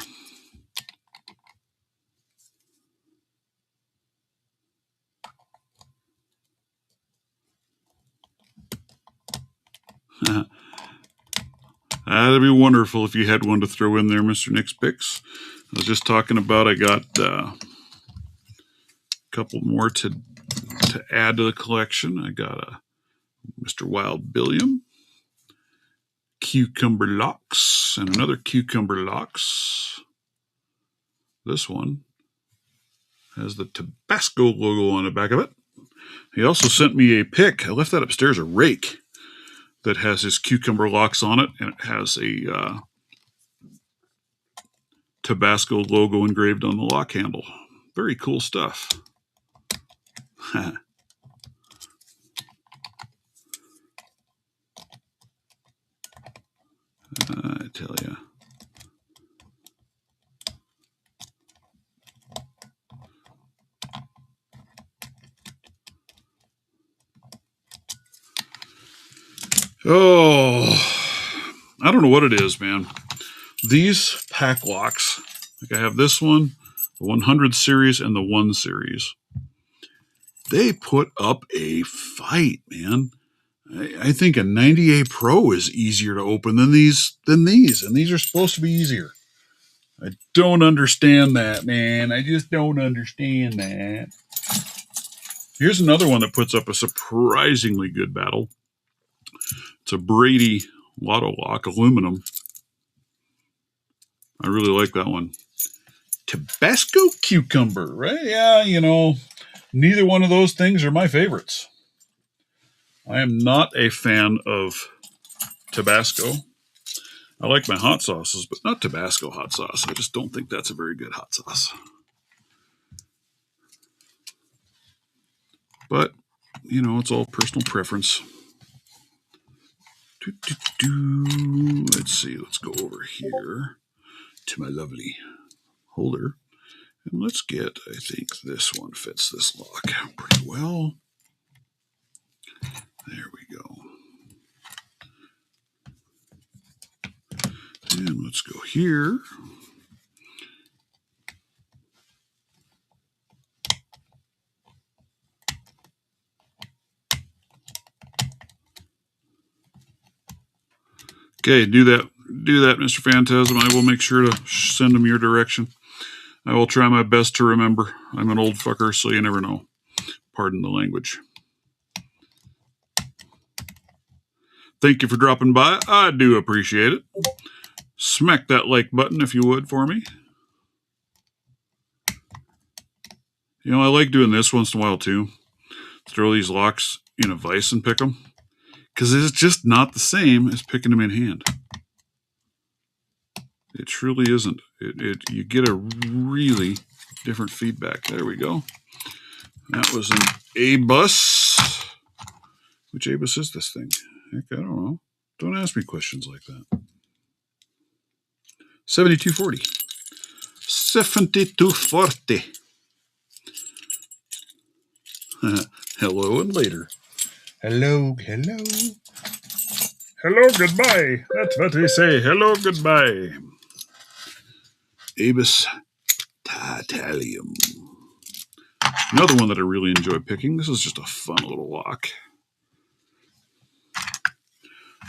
That'd be wonderful if you had one to throw in there, Mr. Nick's Picks. I was just talking about I got a couple more to add to the collection. I got a Mr. Wild Billiam, Cucumber Locks, and another Cucumber Locks. This one has the Tabasco logo on the back of it. He also sent me a pick. I left that upstairs, a rake that has his Cucumber Locks on it, and it has a Tabasco logo engraved on the lock handle. Very cool stuff. I tell you. Oh, I don't know what it is, man. These pack locks, like I have this one, the 100 series and the 1 series. They put up a fight, man. I think a 90A Pro is easier to open than these, and these are supposed to be easier. I don't understand that, man. I just don't understand that. Here's another one that puts up a surprisingly good battle. It's a Brady Lotto Lock, aluminum. I really like that one. Tabasco Cucumber, right? Yeah, you know, neither one of those things are my favorites. I am not a fan of Tabasco. I like my hot sauces, but not Tabasco hot sauce. I just don't think that's a very good hot sauce. But, you know, it's all personal preference. Let's see. Let's go over here to my lovely holder. And let's get, I think this one fits this lock pretty well. There we go. And let's go here. Okay, do that, Mr. Phantasm. I will make sure to send them your direction. I will try my best to remember. I'm an old fucker, so you never know. Pardon the language. Thank you for dropping by. I do appreciate it. Smack that like button if you would for me. You know, I like doing this once in a while too. Throw these locks in a vise and pick them, because it's just not the same as picking them in hand. It truly isn't. You get a really different feedback. There we go. That was an A-bus. Which A-bus is this thing? Heck, I don't know. Don't ask me questions like that. 7240. 7240. Hello and later. Hello, hello. Hello, goodbye. That's what we say. Hello, goodbye. A-bus Titanium. Another one that I really enjoy picking. This is just a fun little lock.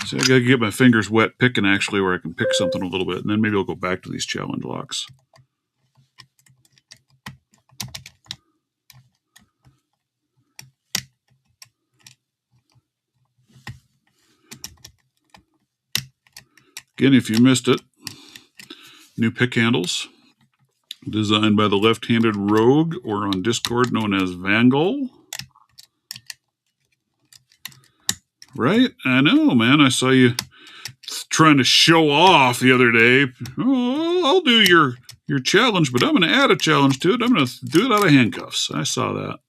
So I gotta get my fingers wet picking actually, where I can pick something a little bit, and then maybe I'll go back to these challenge locks. Again, if you missed it, new pick handles, designed by the left-handed rogue, or on Discord known as Vangol. Right? I know, man. I saw you trying to show off the other day. Oh, I'll do your challenge, but I'm going to add a challenge to it. I'm going to do it out of handcuffs. I saw that.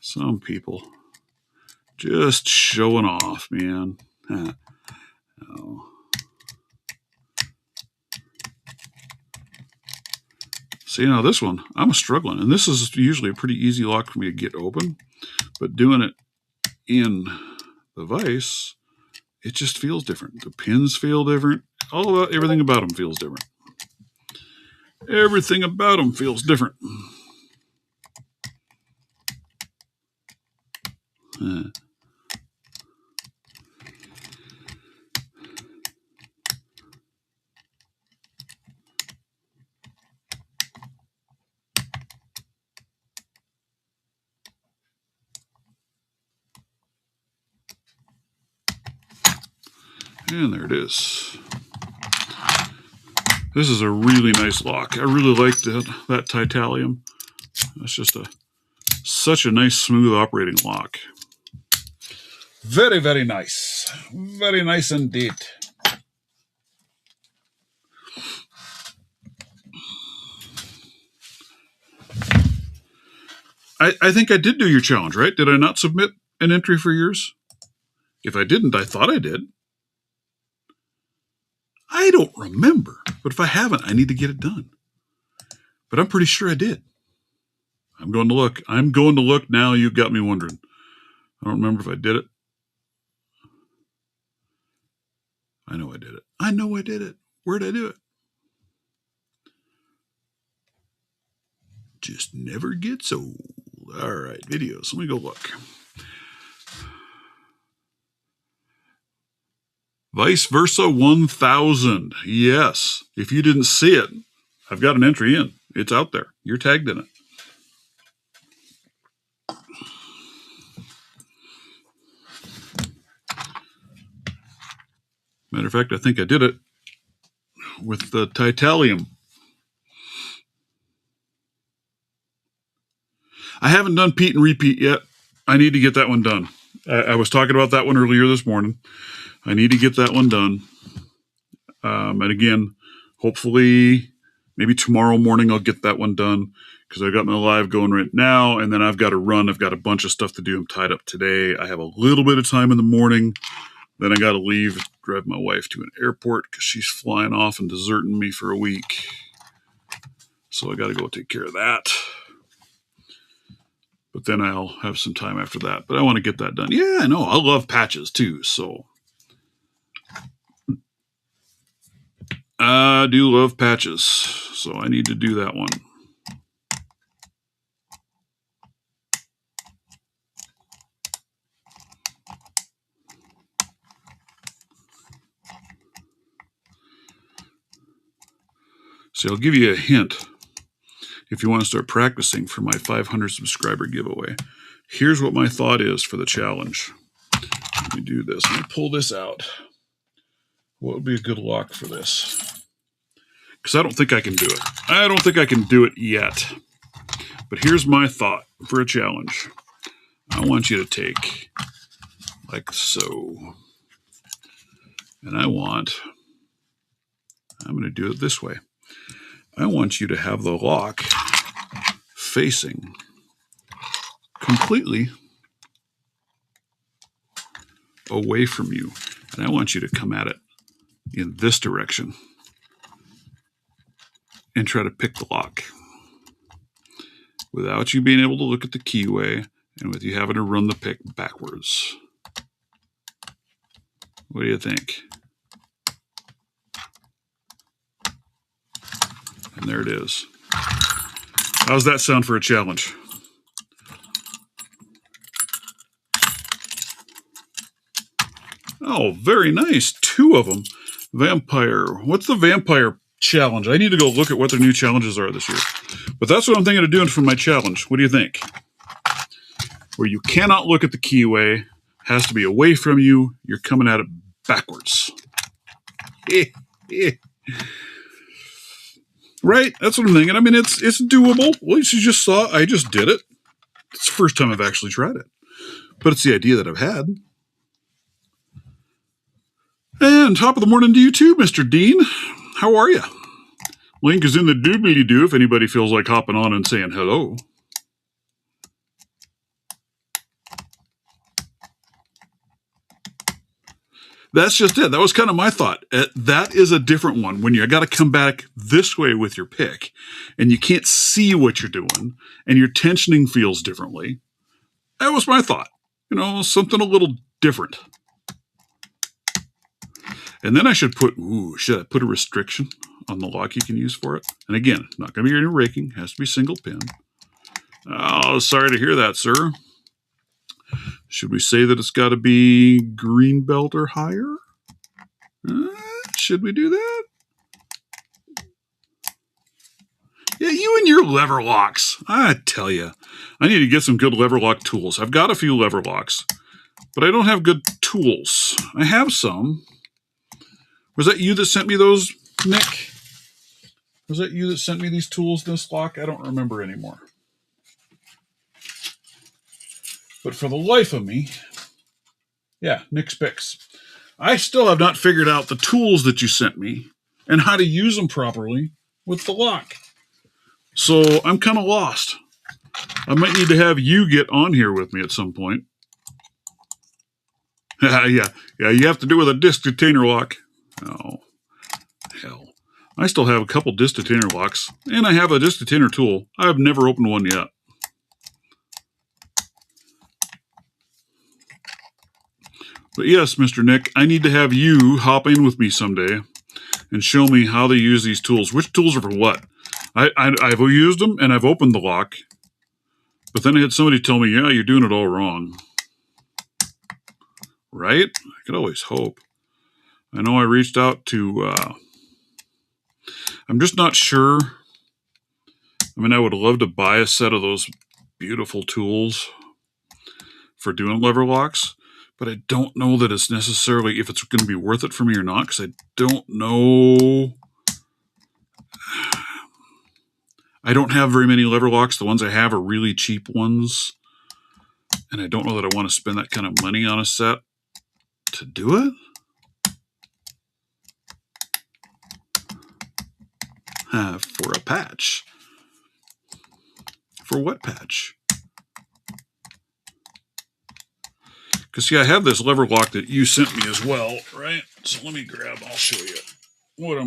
Some people just showing off, man. Oh. See, now this one, I'm struggling. And this is usually a pretty easy lock for me to get open. But doing it in the vise, it just feels different. The pins feel different. Everything about them feels different. Everything about them feels different. And there it is. This is a really nice lock. I really like that titanium. That's just such a nice, smooth operating lock. Very, very nice. Very nice indeed. I think I did do your challenge, right? Did I not submit an entry for yours? If I didn't, I thought I did. I don't remember, but if I haven't, I need to get it done. But I'm pretty sure I did. I'm going to look. I'm going to look now. You got me wondering. I don't remember if I did it. I know I did it. I know I did it. Where'd I do it? Just never gets old. All right, videos. Let me go look. Vice versa 1000. Yes. If you didn't see it, I've got an entry in. It's out there. You're tagged in it. Matter of fact, I think I did it with the titanium. I haven't done Pete and Repeat yet. I need to get that one done. I was talking about that one earlier this morning. I need to get that one done. And again, hopefully, maybe tomorrow morning I'll get that one done, because I've got my live going right now, and then I've got to run. I've got a bunch of stuff to do. I'm tied up today. I have a little bit of time in the morning. Then I got to leave, drive my wife to an airport because she's flying off and deserting me for a week. So I got to go take care of that. But then I'll have some time after that. But I want to get that done. Yeah, I know. I love patches too. So I do love patches. So I need to do that one. So I'll give you a hint if you want to start practicing for my 500 subscriber giveaway. Here's what my thought is for the challenge. Let me do this. Let me pull this out. What would be a good lock for this? Because I don't think I can do it. I don't think I can do it yet. But here's my thought for a challenge. I want you to take like so. And I'm going to do it this way. I want you to have the lock facing completely away from you. And I want you to come at it in this direction and try to pick the lock without you being able to look at the keyway and with you having to run the pick backwards. What do you think? And there it is. How's that sound for a challenge? Oh, very nice. 2 of them. Vampire. What's the vampire challenge? I need to go look at what their new challenges are this year. But that's what I'm thinking of doing for my challenge. What do you think? Where you cannot look at the keyway, has to be away from you, you're coming at it backwards. Right? That's what I'm thinking. I mean, it's doable. Well, you just saw, I just did it. It's the first time I've actually tried it. But it's the idea that I've had. And top of the morning to you too, Mr. Dean. How are you? Link is in the doobly-doo if anybody feels like hopping on and saying hello. That's just it. That was kind of my thought. That is a different one. When you got to come back this way with your pick and you can't see what you're doing and your tensioning feels differently. That was my thought. You know, something a little different. And then I should put a restriction on the lock you can use for it? And again, not going to be any raking. Has to be single pin. Oh, sorry to hear that, sir. Should we say that it's got to be green belt or higher? Should we do that? Yeah, you and your lever locks. I tell you, I need to get some good lever lock tools. I've got a few lever locks, but I don't have good tools. I have some. Was that you that sent me those, Nick? Was that you that sent me these tools, this lock? I don't remember anymore. But for the life of me, yeah, Nick's picks. I still have not figured out the tools that you sent me and how to use them properly with the lock. So I'm kind of lost. I might need to have you get on here with me at some point. Yeah, you have to do with a disc detainer lock. Oh, hell. I still have a couple disc detainer locks, and I have a disc detainer tool. I have never opened one yet. But yes, Mr. Nick, I need to have you hop in with me someday and show me how they use these tools. Which tools are for what? I've used them, and I've opened the lock. But then I had somebody tell me, yeah, you're doing it all wrong. Right? I could always hope. I know I reached out to... I'm just not sure. I mean, I would love to buy a set of those beautiful tools for doing lever locks, but I don't know that it's necessarily, if it's going to be worth it for me or not, because I don't know. I don't have very many lever locks. The ones I have are really cheap ones, and I don't know that I want to spend that kind of money on a set to do it. For a patch. For what patch? Because, see, I have this lever lock that you sent me as well, right? So let me grab, I'll show you. What a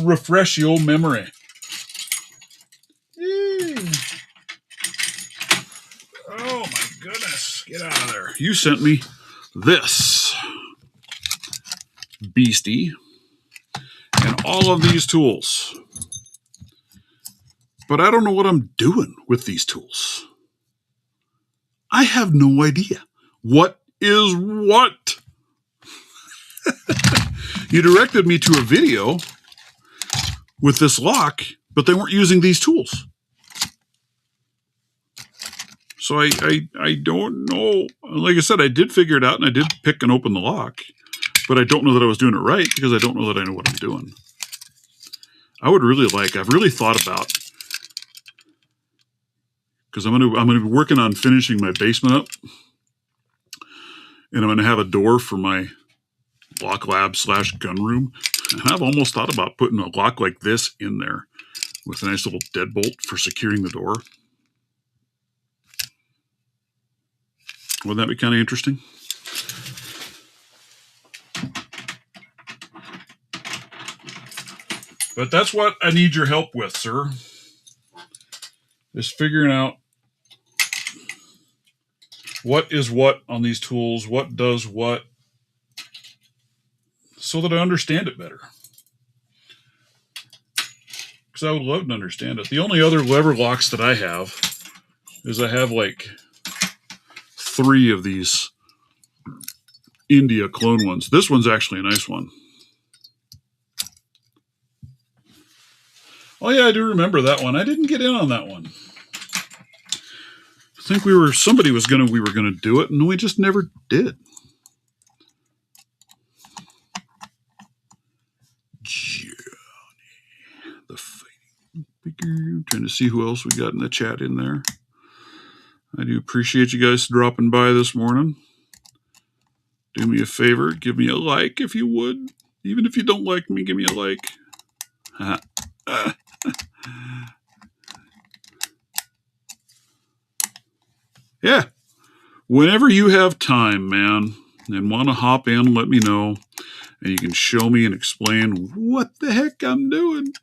refresh your old memory. Oh, my goodness. Get out of there. You sent me this beastie and all of these tools. But I don't know what I'm doing with these tools. I have no idea. What is what? You directed me to a video with this lock, but they weren't using these tools. So I don't know. Like I said, I did figure it out, and I did pick and open the lock, but I don't know that I was doing it right because I don't know that I know what I'm doing. I would really like, I've really thought about because I'm gonna be working on finishing my basement up, and I'm gonna have a door for my lock lab / gun room. And I've almost thought about putting a lock like this in there with a nice little deadbolt for securing the door. Wouldn't that be kind of interesting? But that's what I need your help with, sir. Is figuring out what is what on these tools, what does what, so that I understand it better. Because I would love to understand it. The only other lever locks that I have is I have like 3 of these India clone ones. This one's actually a nice one. Oh yeah, I do remember that one. I didn't get in on that one. I think we were gonna do it, and we just never did. Johnny, the fighting figure. I'm trying to see who else we got in the chat in there. I do appreciate you guys dropping by this morning. Do me a favor, give me a like if you would. Even if you don't like me, give me a like. Yeah. Whenever you have time, man, and want to hop in, let me know. And you can show me and explain what the heck I'm doing.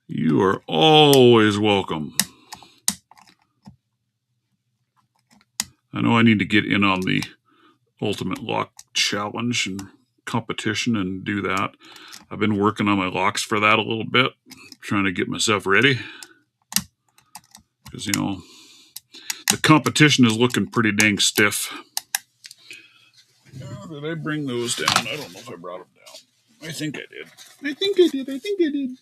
You are always welcome. I know I need to get in on the Ultimate Lock Challenge and competition and do that. I've been working on my locks for that a little bit, trying to get myself ready. Because, you know, the competition is looking pretty dang stiff. Oh, did I bring those down? I don't know if I brought them down. I think I did. I think I did.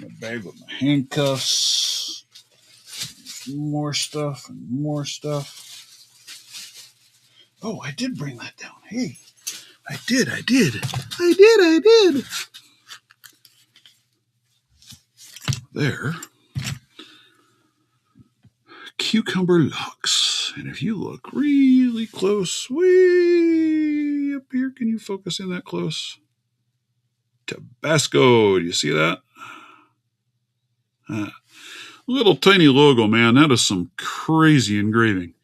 My bag with my handcuffs. More stuff and more stuff. Oh, I did bring that down. Hey, I did. There. Cucumber locks. And if you look really close, way up here, can you focus in that close? Tabasco. Do you see that? Little tiny logo, man. That is some crazy engraving.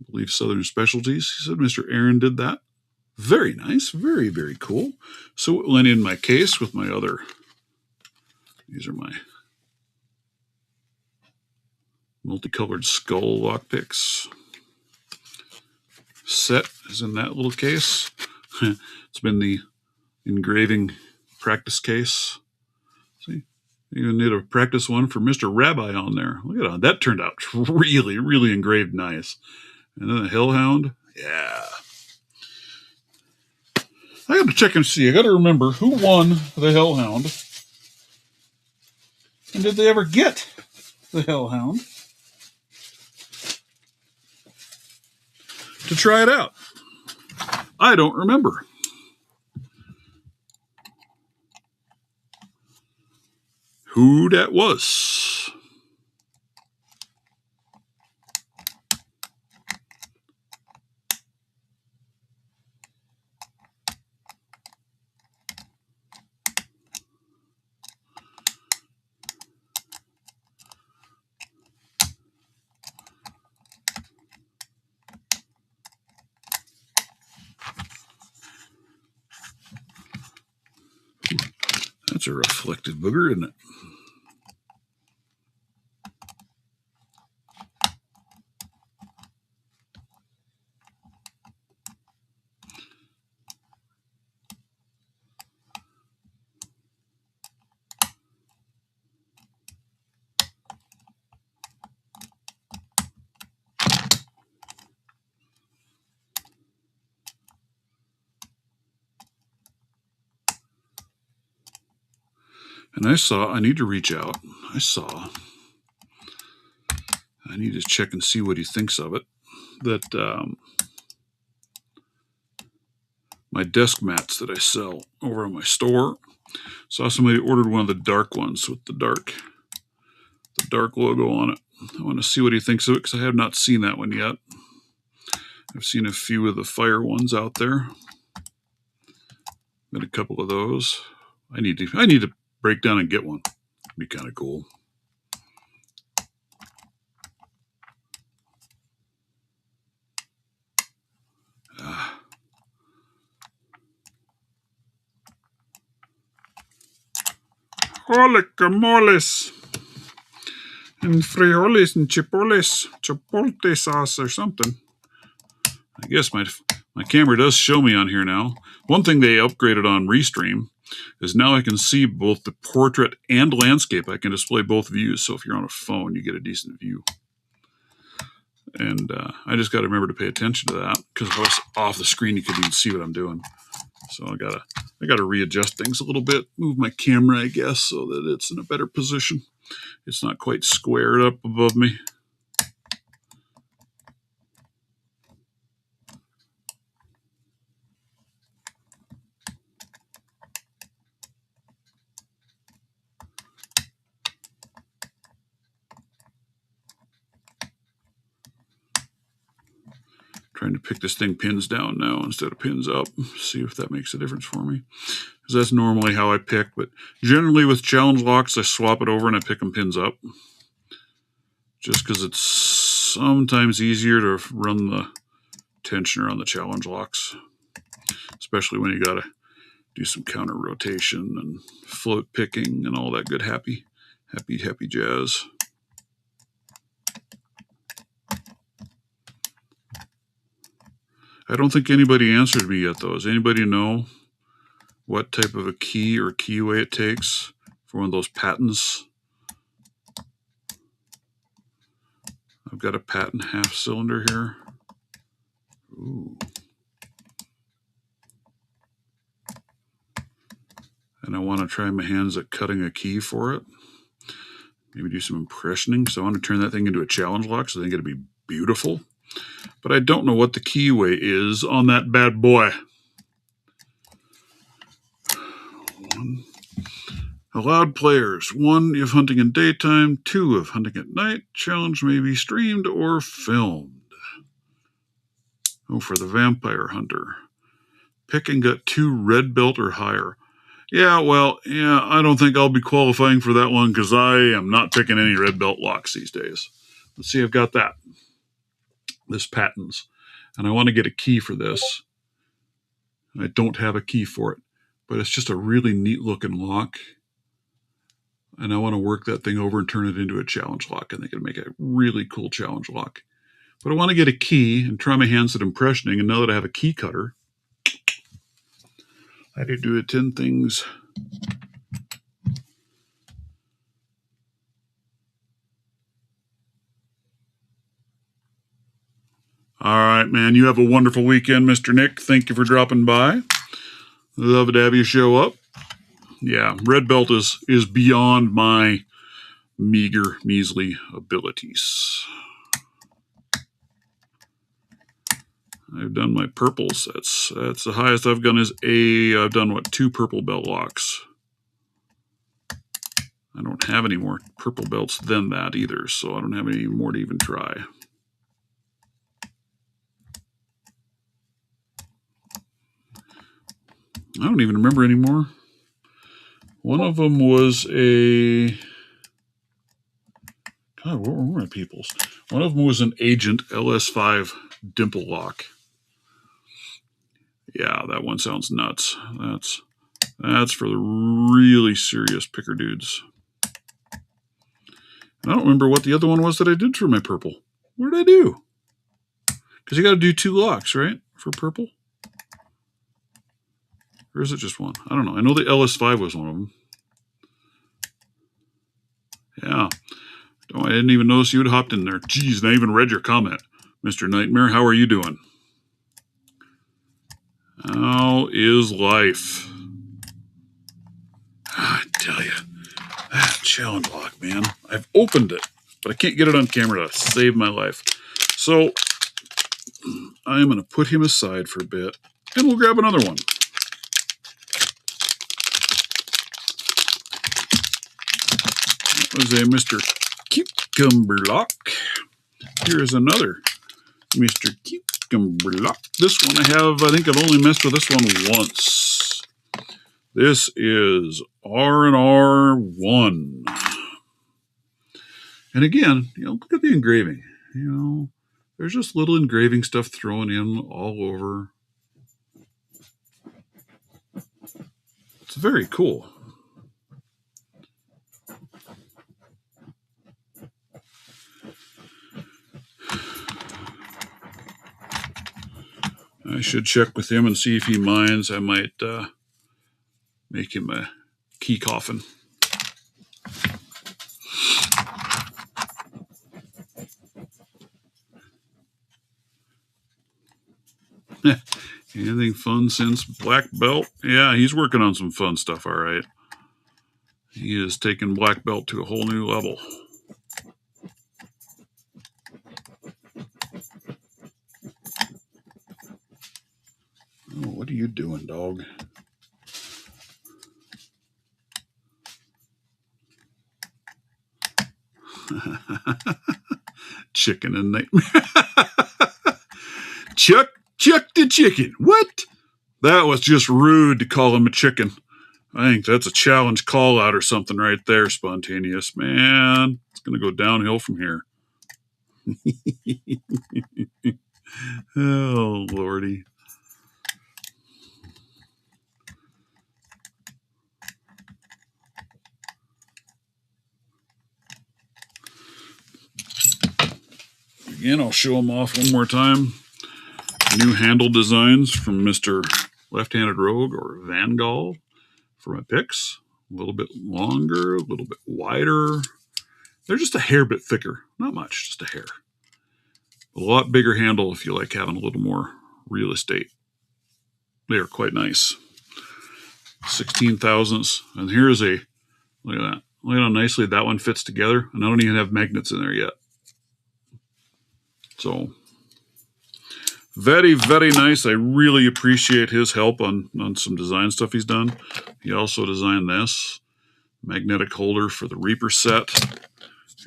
I believe Southern Specialties. He said Mr. Aaron did that. Very nice. Very, very cool. So it went in my case with my other. These are my multicolored skull lockpicks. Set is in that little case. It's been the engraving practice case. See, you even need a practice one for Mr. Rabbi on there. Look at that. That turned out really, really engraved nice. And then a hellhound. Yeah. I got to check and see. I got to remember who won the hellhound. And did they ever get the hellhound? To try it out. I don't remember. Who that was. That's a reflective booger, isn't it? And I need to reach out. I need to check and see what he thinks of it. That my desk mats that I sell over in my store. Saw somebody ordered one of the dark ones with the dark the dark logo on it. I want to see what he thinks of it because I have not seen that one yet. I've seen a few of the fire ones out there. Got a couple of those. I need to break down and get one. It'd be kind of cool. Holy camoles! And frijoles and chipotle sauce or something. I guess my camera does show me on here now. One thing they upgraded on Restream is now I can see both the portrait and landscape. I can display both views, so if you're on a phone, you get a decent view. And I just got to remember to pay attention to that, because if I was off the screen, you couldn't even see what I'm doing. So I gotta readjust things a little bit, move my camera, I guess, so that it's in a better position. It's not quite squared up above me. Trying to pick this thing pins down now instead of pins up. See if that makes a difference for me. Because that's normally how I pick. But generally with challenge locks, I swap it over and I pick them pins up. Just because it's sometimes easier to run the tensioner on the challenge locks. Especially when you got to do some counter rotation and float picking and all that good happy jazz. I don't think anybody answered me yet, though. Does anybody know what type of a key or keyway it takes for one of those patents? I've got a patent half cylinder here. Ooh. And I want to try my hands at cutting a key for it. Maybe do some impressioning. So I want to turn that thing into a challenge lock, so I think it'll be beautiful. But I don't know what the keyway is on that bad boy. Allowed players. 1 if hunting in daytime. 2 if hunting at night. Challenge may be streamed or filmed. Oh, for the vampire hunter. Pick and get 2 red belt or higher. Yeah, well, I don't think I'll be qualifying for that one because I am not picking any red belt locks these days. Let's see, I've got that. This patents. And I want to get a key for this. I don't have a key for it, but it's just a really neat looking lock. And I want to work that thing over and turn it into a challenge lock. I think it'll make a really cool challenge lock. But I want to get a key and try my hands at impressioning. And now that I have a key cutter, I did do 10 things. All right, man. You have a wonderful weekend, Mr. Nick. Thank you for dropping by. Love to have you show up. Yeah, red belt is beyond my measly abilities. I've done my purples. That's the highest I've done is A. I've done, 2 purple belt locks. I don't have any more purple belts than that either, so I don't have any more to even try. I don't even remember anymore. One of them was a... God, what were my peoples? One of them was an Agent LS5 dimple lock. Yeah, that one sounds nuts. That's for the really serious picker dudes. I don't remember what the other one was that I did for my purple. What did I do? Because you got to do 2 locks, right? For purple? Or is it just one? I don't know. I know the LS5 was one of them. Yeah. Oh, I didn't even notice you had hopped in there. Jeez, and I even read your comment. Mr. Nightmare, how are you doing? How is life? I tell you, that challenge lock, man. I've opened it, but I can't get it on camera to save my life. So I am going to put him aside for a bit, and we'll grab another one. That was a Mr. Cucumber Lock. Here's another Mr. Cucumber Lock. This one I think I've only messed with this one once. This is R&R 1. And again, look at the engraving. There's just little engraving stuff thrown in all over. It's very cool. I should check with him and see if he minds. I might make him a key coffin. Anything fun since black belt? Yeah, he's working on some fun stuff, all right. He is taking black belt to a whole new level. Oh, what are you doing, dog? Chicken and nightmare. Chuck the chicken. What? That was just rude to call him a chicken. I think that's a challenge call out or something right there, Spontaneous. Man, it's going to go downhill from here. Oh, Lordy. Again, I'll show them off one more time. New handle designs from Mr. Left-Handed Rogue or Van Gaal for my picks. A little bit longer, a little bit wider. They're just a hair bit thicker. Not much, just a hair. A lot bigger handle if you like having a little more real estate. They are quite nice. 16 thousandths. And here's look at that. Look at how nicely that one fits together. And I don't even have magnets in there yet. So, very, very nice. I really appreciate his help on some design stuff he's done. He also designed this magnetic holder for the Reaper set.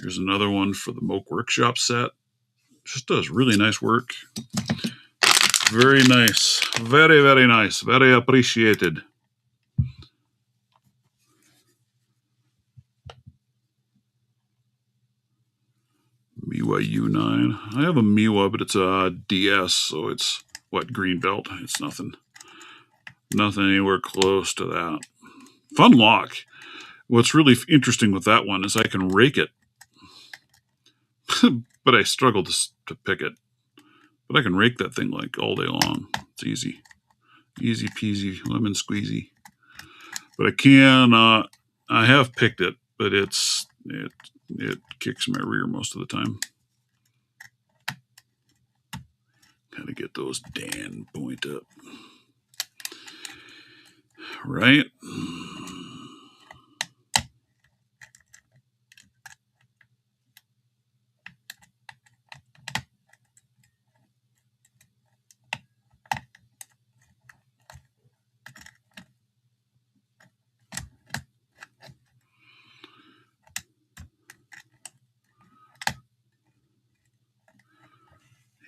Here's another one for the Moke Workshop set. Just does really nice work. Very nice. Very, very nice. Very appreciated. Miwa U9. I have a Miwa, but it's a DS, so it's green belt. It's nothing anywhere close to that. Fun lock. What's really interesting with that one is I can rake it, but I struggle to pick it. But I can rake that thing like all day long. It's easy. Easy peasy, lemon squeezy. But I can, I have picked it, but it kicks my rear most of the time. Gotta get those Dan point up. Right?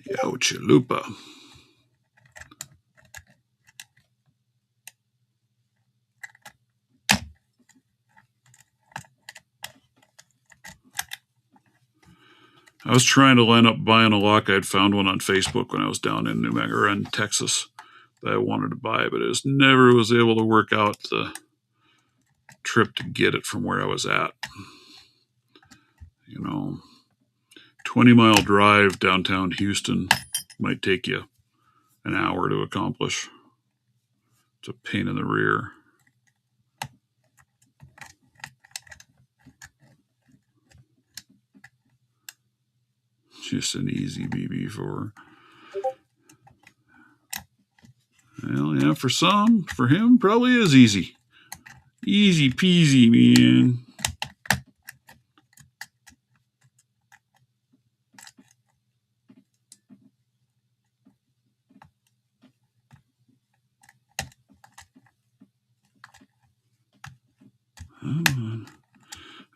Yo, chalupa. I was trying to line up buying a lock. I'd found one on Facebook when I was down in New Mexico or in Texas that I wanted to buy, but I just never was able to work out the trip to get it from where I was at. 20-mile drive downtown Houston might take you an hour to accomplish. It's a pain in the rear. Just an easy BB4. Well, yeah, for him, probably is easy. Easy peasy, man.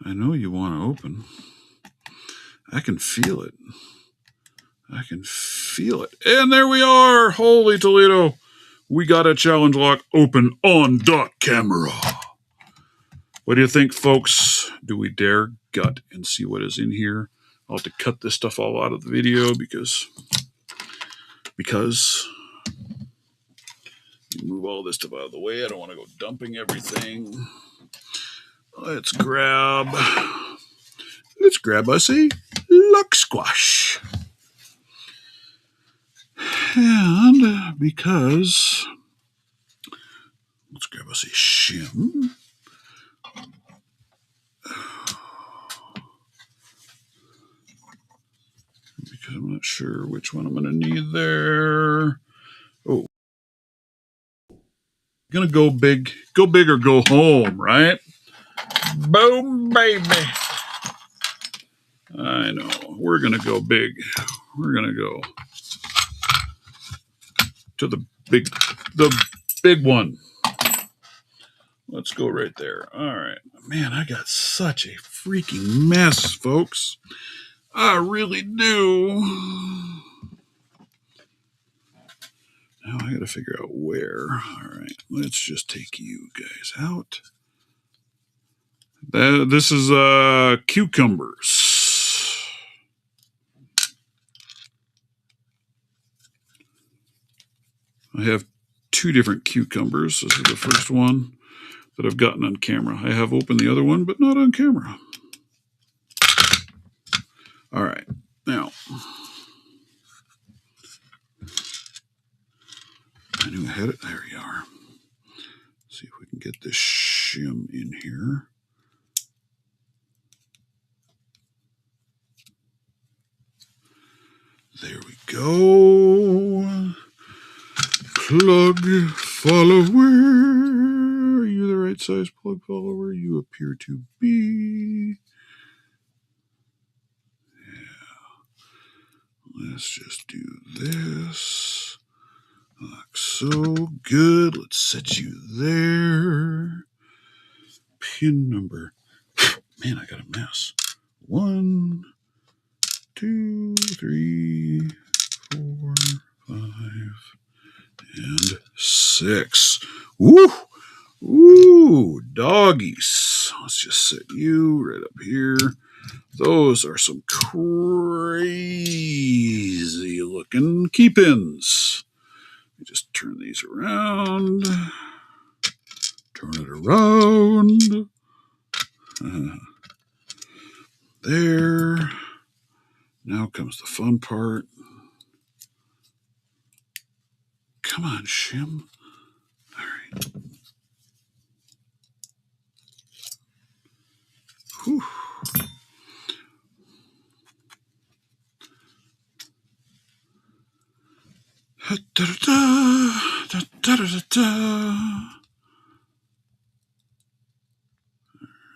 I know you want to open. I can feel it. I can feel it. And there we are. Holy Toledo. We got a challenge lock open on dot camera. What do you think, folks? Do we dare gut and see what is in here? I'll have to cut this stuff all out of the video because move all this stuff out of the way. I don't want to go dumping everything. Let's grab us a luck squash. And because let's grab us a shim. Because I'm not sure which one I'm going to need there. Oh, gonna go big or go home, right? Boom, baby. I know. We're gonna go big. We're gonna go to the big one. Let's go right there. All right. Man, I got such a freaking mess, folks. I really do. Now I gotta figure out where. All right. Let's just take you guys out. This is cucumbers. I have 2 different cucumbers. This is the first one that I've gotten on camera. I have opened the other one, but not on camera. All right. Now, I knew I had it. There you are. Let's see if we can get this shim in here. There we go. Plug follower. Are you the right size plug follower? You appear to be. Yeah. Let's just do this. Looks so good. Let's set you there. Pin number. Man, I got a mess. 1, 2, 3, 4, 5, and 6. Woo! Ooh, doggies. Let's just set you right up here. Those are some crazy looking key pins. Let me just turn these around. Turn it around. There. Now comes the fun part. Come on, shim. All right. Whew.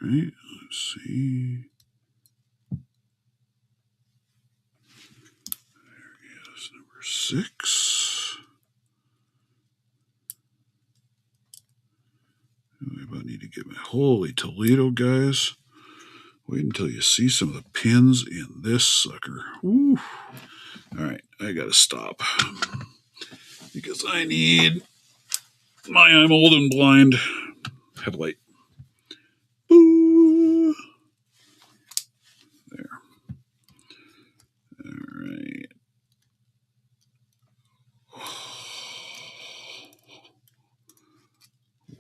Right, let's see. There he is, number 6. I about need to get my holy Toledo, guys. Wait until you see some of the pins in this sucker. Woo. All right, I gotta stop because I need my I'm old and blind headlight. Boo. There. All right.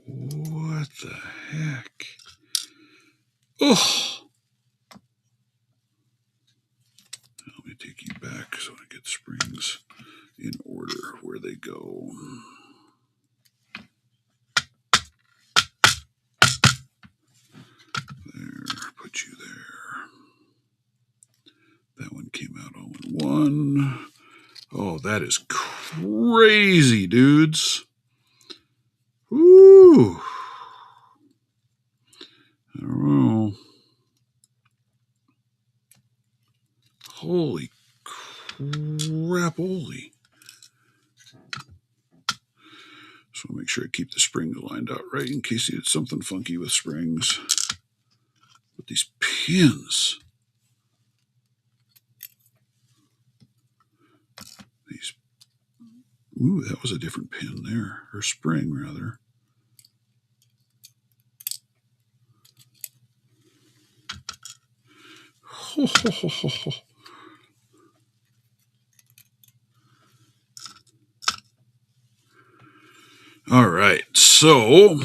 What the heck? Oh. Let me take you back so I get springs in order where they go. There, put you there. That one came out all in one. Oh, that is crazy, dudes. Ooh. I don't know. Holy crap, holy. So I'll make sure I keep the springs lined out right in case you did something funky with springs. But these pins. Ooh, that was a different pin there, or spring rather. Ho, ho, ho, ho, ho. All right, so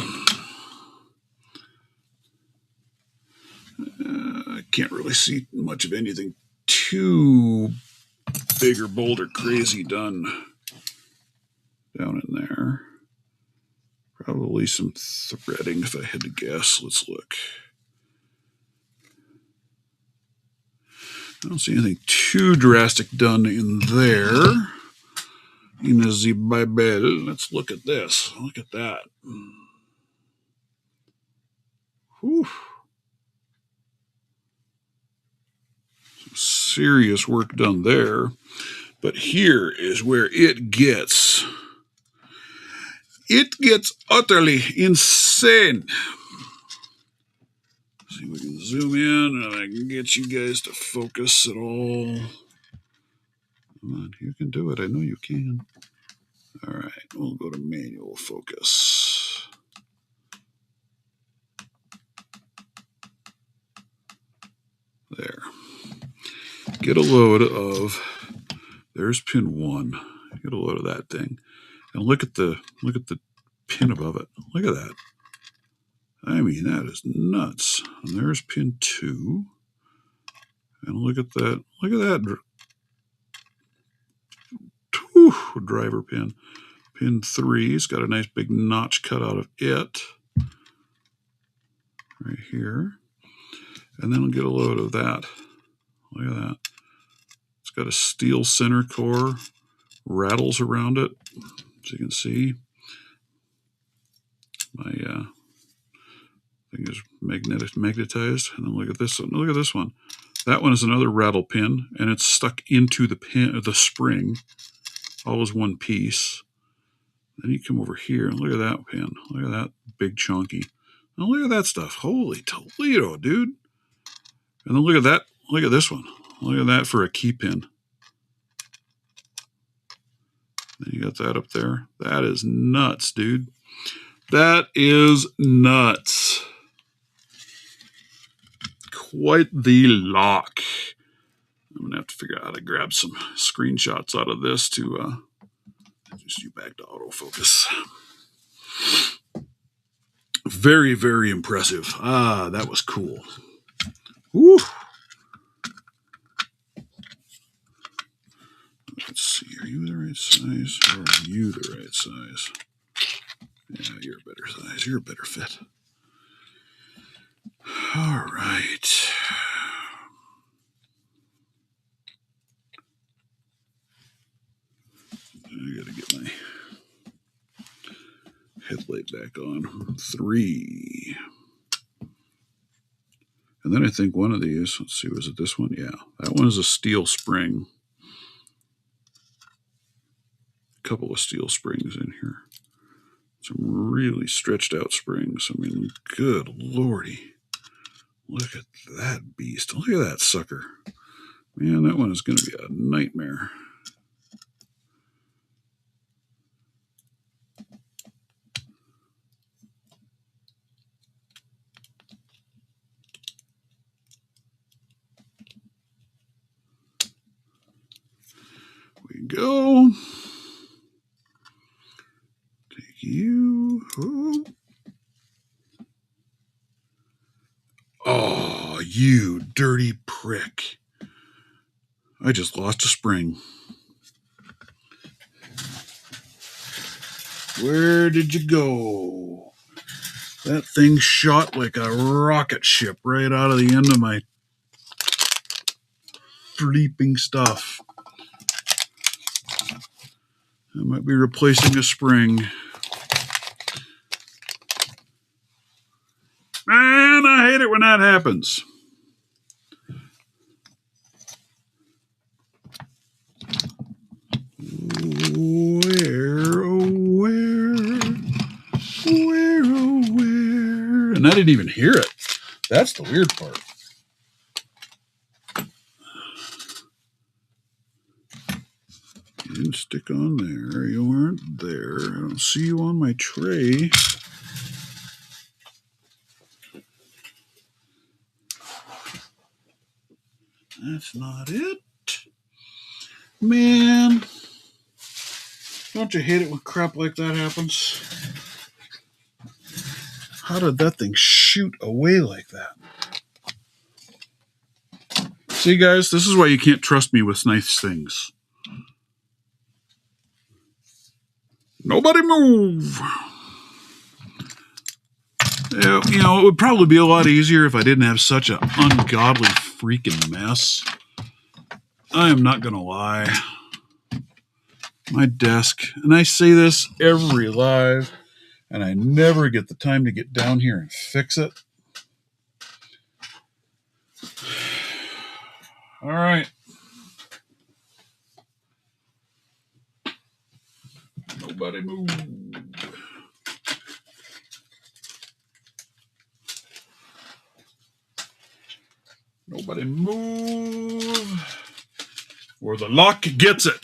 I can't really see much of anything too big or bold or crazy done down in there. Probably some threading if I had to guess. Let's look. I don't see anything too drastic done in there. In the Bible. Let's look at this. Look at that. Whew. Some serious work done there. But here is where it gets utterly insane. See if we can zoom in and I can get you guys to focus at all. Come on, you can do it. I know you can. All right, we'll go to manual focus. There. Get a load of, there's pin 1. Get a load of that thing. And look at the pin above it. Look at that. I mean, that is nuts. And there's pin 2. And look at that. Look at that. Whew, driver pin. Pin 3. It's got a nice big notch cut out of it. Right here. And then we'll get a load of that. Look at that. It's got a steel center core. Rattles around it. As you can see. My thing is magnetized. And then look at this one. Look at this one. That one is another rattle pin, and it's stuck into the spring, all as one piece. Then you come over here and look at that pin. Look at that big chunky. Now look at that stuff. Holy Toledo, dude! And then look at that. Look at this one. Look at that for a key pin. Then you got that up there. That is nuts, dude. That is nuts. Quite the lock. I'm going to have to figure out how to grab some screenshots out of this to just you back to autofocus. Very, very impressive. Ah, that was cool. Woo. Let's see. Are you the right size or are you the right size? Yeah, you're a better size. You're a better fit. All right. I got to get my headlight back on. 3. And then I think one of these, let's see, was it this one? Yeah, that one is a steel spring. A couple of steel springs in here. Some really stretched out springs. I mean, good lordy. Look at that beast. Look at that sucker. Man, that one is going to be a nightmare. We go. Take you. Oh, you dirty prick. I just lost a spring. Where did you go? That thing shot like a rocket ship right out of the end of my fleeping stuff. I might be replacing a spring. Man, I hate it when that happens. Where, oh, where? And I didn't even hear it. That's the weird part. didn't stick on there. You aren't there. I don't see you on my tray. That's not it. Man, don't you hate it when crap like that happens? How did that thing shoot away like that? See, guys, this is why you can't trust me with nice things. Nobody move. You know, it would probably be a lot easier if I didn't have such an ungodly freaking mess. I am not going to lie. My desk, and I say this every live, and I never get the time to get down here and fix it. All right. Nobody move. Nobody move. Or the lock gets it.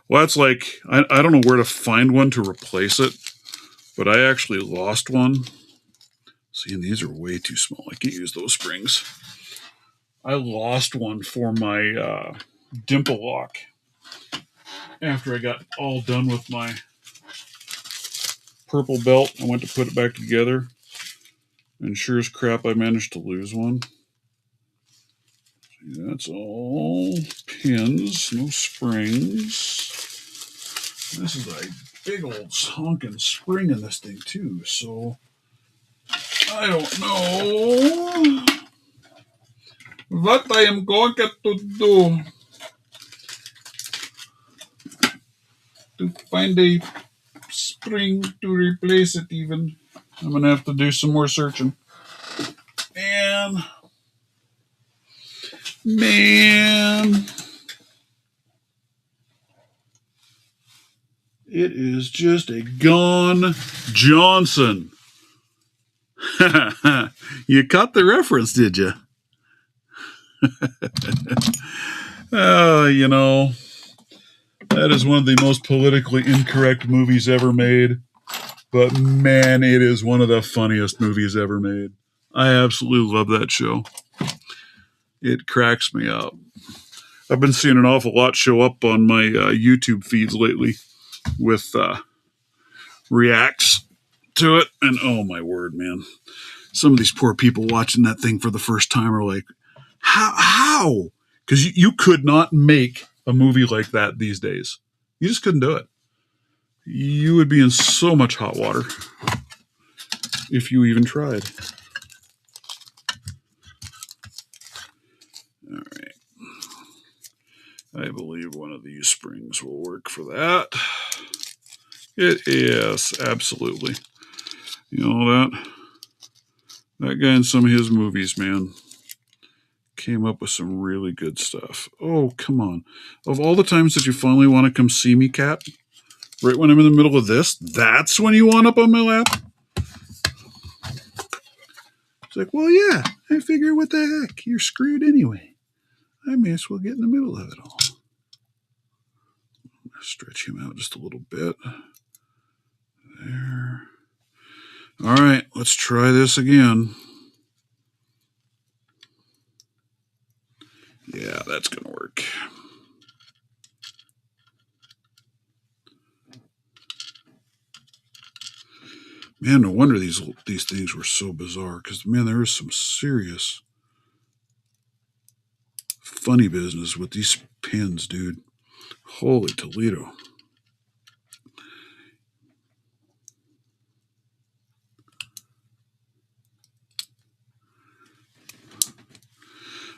Well, that's like, I don't know where to find one to replace it, but I actually lost one. See, and these are way too small. I can't use those springs. I lost one for my dimple lock after I got all done with my purple belt. I went to put it back together, and sure as crap, I managed to lose one. See, that's all pins, no springs. This is a big old honking spring in this thing too, so I don't know what I am going to do to find a spring to replace it even. I'm going to have to do some more searching. Man. It is just a gone Johnson. You caught the reference, did you? You know, that is one of the most politically incorrect movies ever made. But man, it is one of the funniest movies ever made. I absolutely love that show. It cracks me up. I've been seeing an awful lot show up on my YouTube feeds lately with reacts to it. And oh my word, man. Some of these poor people watching that thing for the first time are like, how? Because you could not make a movie like that these days. You just couldn't do it. You would be in so much hot water if you even tried. All right. I believe one of these springs will work for that. It is, absolutely. You know, that guy in some of his movies, man, came up with some really good stuff. Oh, come on. Of all the times that you finally want to come see me, Cat, right when I'm in the middle of this, that's when you want up on my lap? It's like, well, yeah, I figure what the heck? You're screwed anyway. I may as well get in the middle of it all. Stretch him out just a little bit. There. All right, let's try this again. Yeah, that's going to work. Man, no wonder these things were so bizarre, because, man, there is some serious funny business with these pins, dude. Holy Toledo.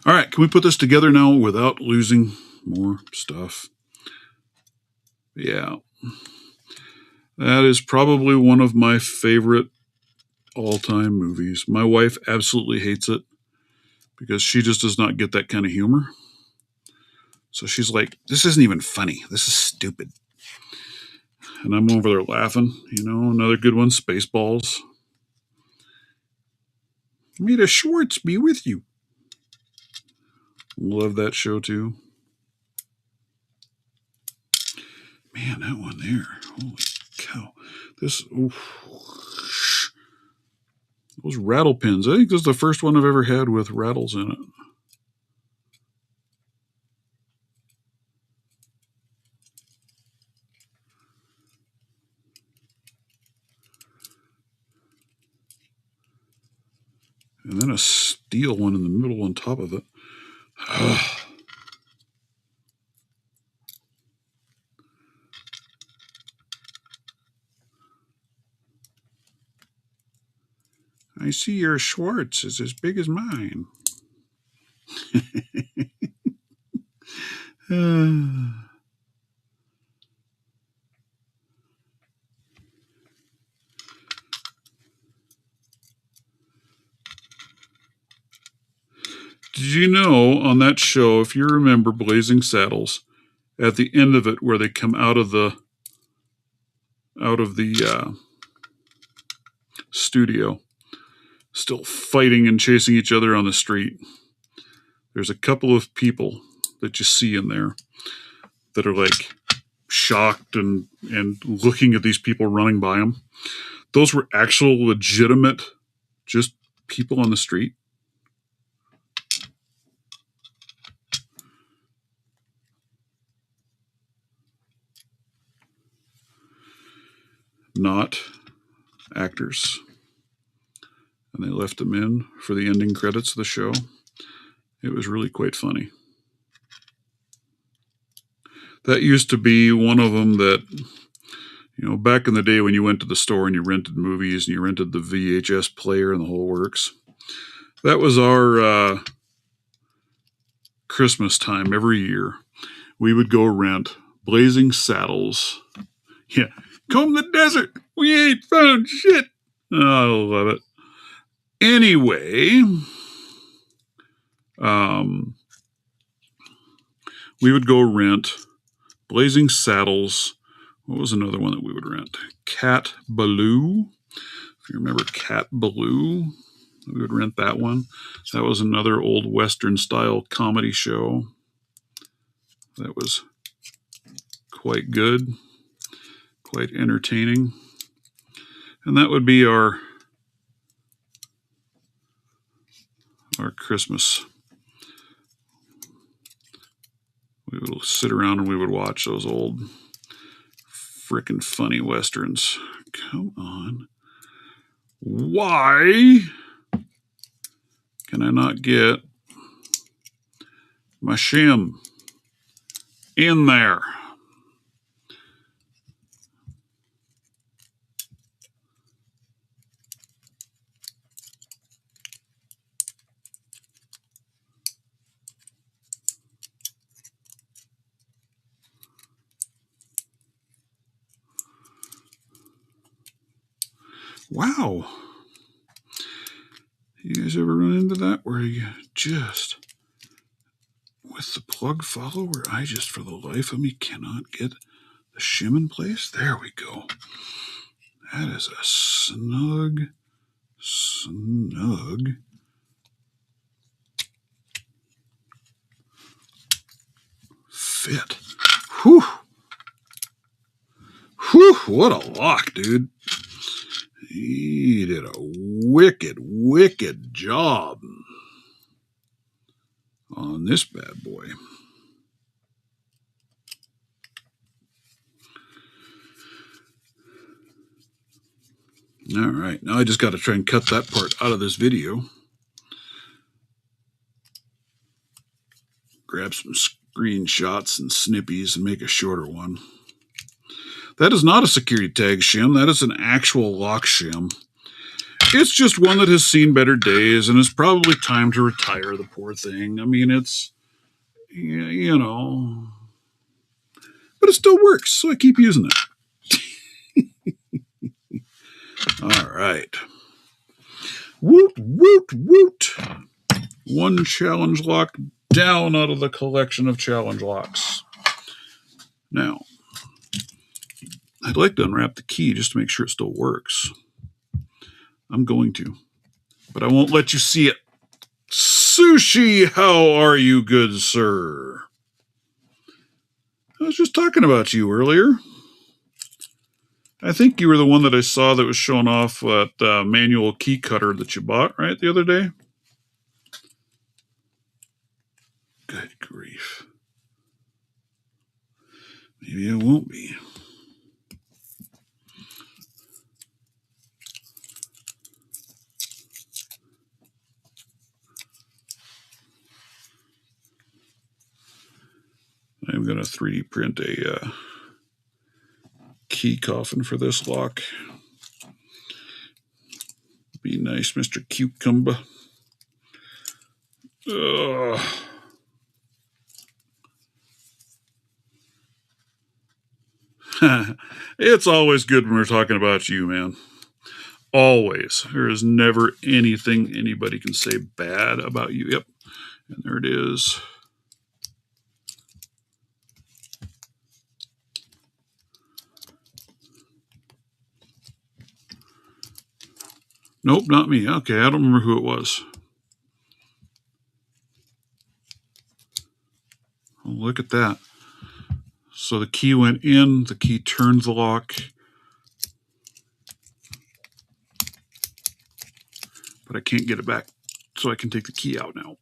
All right, can we put this together now without losing more stuff? Yeah. That is probably one of my favorite all-time movies. My wife absolutely hates it because she just does not get that kind of humor. So she's like, this isn't even funny. This is stupid. And I'm over there laughing. You know, another good one, Spaceballs. Mita Schwartz be with you. Love that show too. Man, that one there. Holy cow. This, oof. Those rattle pins. I think this is the first one I've ever had with rattles in it. And then a steel one in the middle on top of it. I see your Schwartz is as big as mine. Did you know on that show, if you remember Blazing Saddles, at the end of it where they come out of the studio, still fighting and chasing each other on the street, there's a couple of people that you see in there that are like shocked and looking at these people running by them. Those were actual legitimate just people on the street. Not actors. And they left them in for the ending credits of the show. It was really quite funny. That used to be one of them that, you know, back in the day when you went to the store and you rented movies and you rented the VHS player and the whole works. That was our Christmas time every year. We would go rent Blazing Saddles. Yeah, comb the desert. We ain't found shit. Oh, I love it. Anyway, we would go rent Blazing Saddles. What was another one that we would rent? Cat Ballou. If you remember Cat Ballou, we would rent that one. That was another old Western style comedy show. That was quite good, quite entertaining. And that would be our Christmas. We would sit around and we would watch those old frickin' funny Westerns. Come on. Why can I not get my shim in there? Wow. You guys ever run into that where you just, with the plug follower, I just for the life of me cannot get the shim in place? There we go. That is a snug fit. Whew. Whew, what a lock, dude. He did a wicked job on this bad boy. All right, now I just got to try and cut that part out of this video. Grab some screenshots and snippies and make a shorter one. That is not a security tag shim. That is an actual lock shim. It's just one that has seen better days and it's probably time to retire the poor thing. I mean, it's, you know, but it still works, so I keep using it. All right. Woot, woot, woot. One challenge lock down out of the collection of challenge locks. Now, I'd like to unwrap the key just to make sure it still works. I'm going to, but I won't let you see it. Sushi, how are you, good sir? I was just talking about you earlier. I think you were the one that I saw that was showing off that manual key cutter that you bought, right, the other day? Good grief. Maybe it won't be. I'm going to 3D print a key coffin for this lock. Be nice, Mr. Cucumber. Ugh. It's always good when we're talking about you, man. Always. There is never anything anybody can say bad about you. Yep. And there it is. Nope, not me. Okay, I don't remember who it was. Oh, look at that. So the key went in, the key turned the lock. But I can't get it back, so I can take the key out now.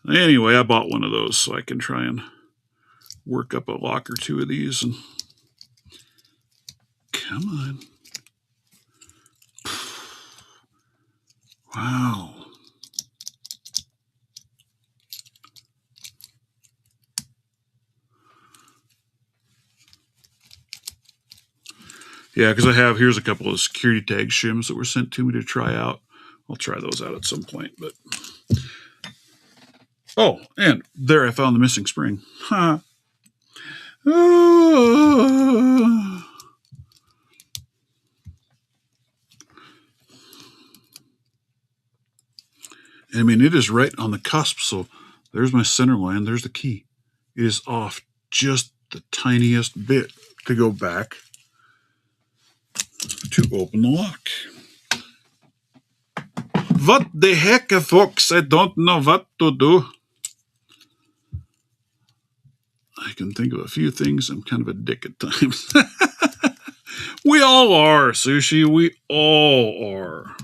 Anyway, I bought one of those so I can try and work up a lock or two of these. And come on. Wow. Yeah, because here's a couple of security tag shims that were sent to me to try out. I'll try those out at some point. But oh, and there I found the missing spring. Huh. I mean, it is right on the cusp. So there's my center line. There's the key. It is off just the tiniest bit to go back to open the lock. What the heck, folks? I don't know what to do. I can think of a few things. I'm kind of a dick at times. We all are, Sushi. We all are.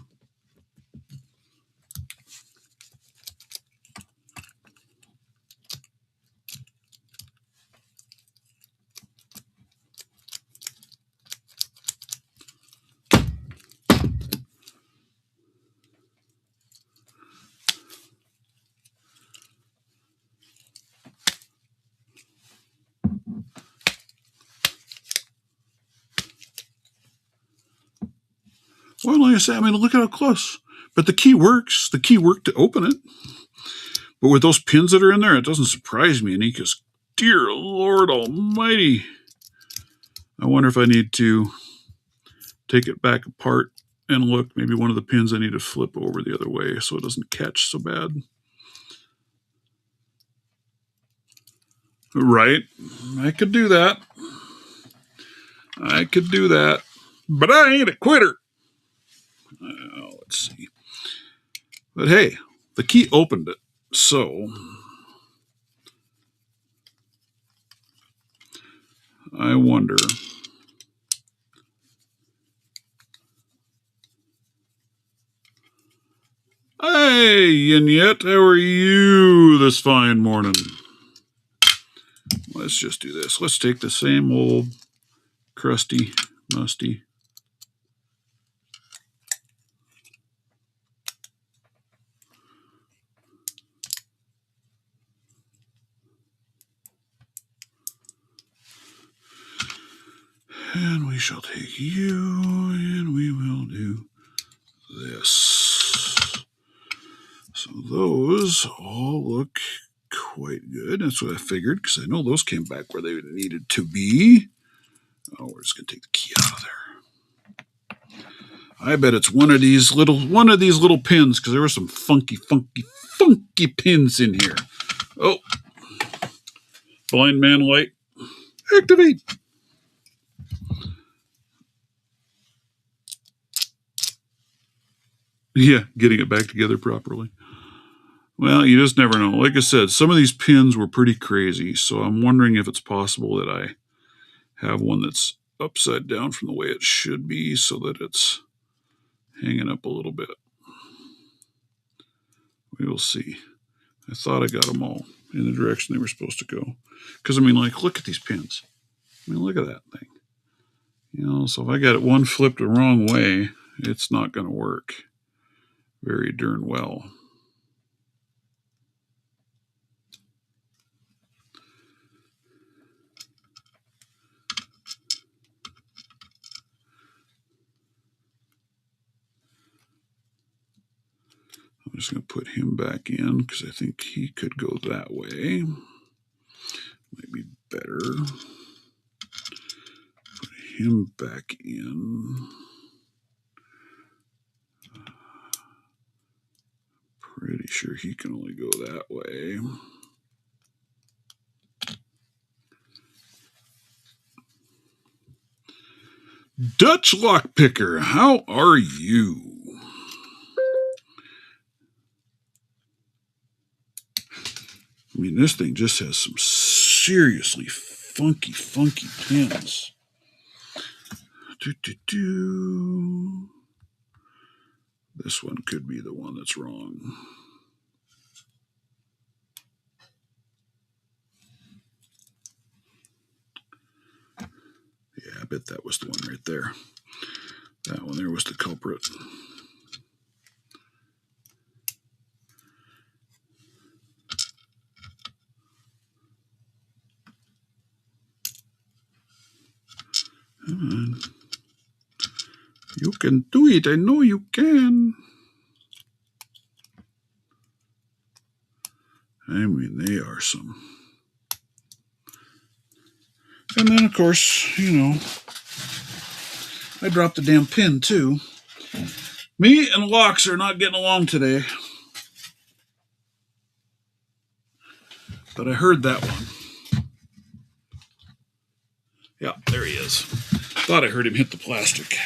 Well, like I said, I mean, look at how close. But the key works. The key worked to open it. But with those pins that are in there, it doesn't surprise me any because, dear Lord Almighty, I wonder if I need to take it back apart and look. Maybe one of the pins I need to flip over the other way so it doesn't catch so bad. Right? I could do that. I could do that. But I ain't a quitter. Let's see. But hey, the key opened it. So I wonder. Hey, and yet, how are you this fine morning? Let's just do this. Let's take the same old crusty, musty. And we shall take you, and we will do this. So those all look quite good. That's what I figured, because I know those came back where they needed to be. Oh, we're just going to take the key out of there. I bet it's one of these little pins, because there were some funky pins in here. Oh, blind man light, activate. Yeah, getting it back together properly. Well, you just never know. Like I said, some of these pins were pretty crazy, so I'm wondering if it's possible that I have one that's upside down from the way it should be so that it's hanging up a little bit. We will see. I thought I got them all in the direction they were supposed to go. Because, I mean, like, look at these pins. I mean, look at that thing. You know, so if I got it one flipped the wrong way, it's not going to work very darn well. I'm just going to put him back in because I think he could go that way. Might be better. Put him back in. Pretty sure he can only go that way. Dutch Lockpicker, how are you? I mean, this thing just has some seriously funky pins. This one could be the one that's wrong. Yeah, I bet that was the one right there. That one there was the culprit. Come on. You can do it. I know you can. I mean, they are some. And then, of course, you know, I dropped the damn pin, too. Me and locks are not getting along today. But I heard that one. Yeah, there he is. Thought I heard him hit the plastic.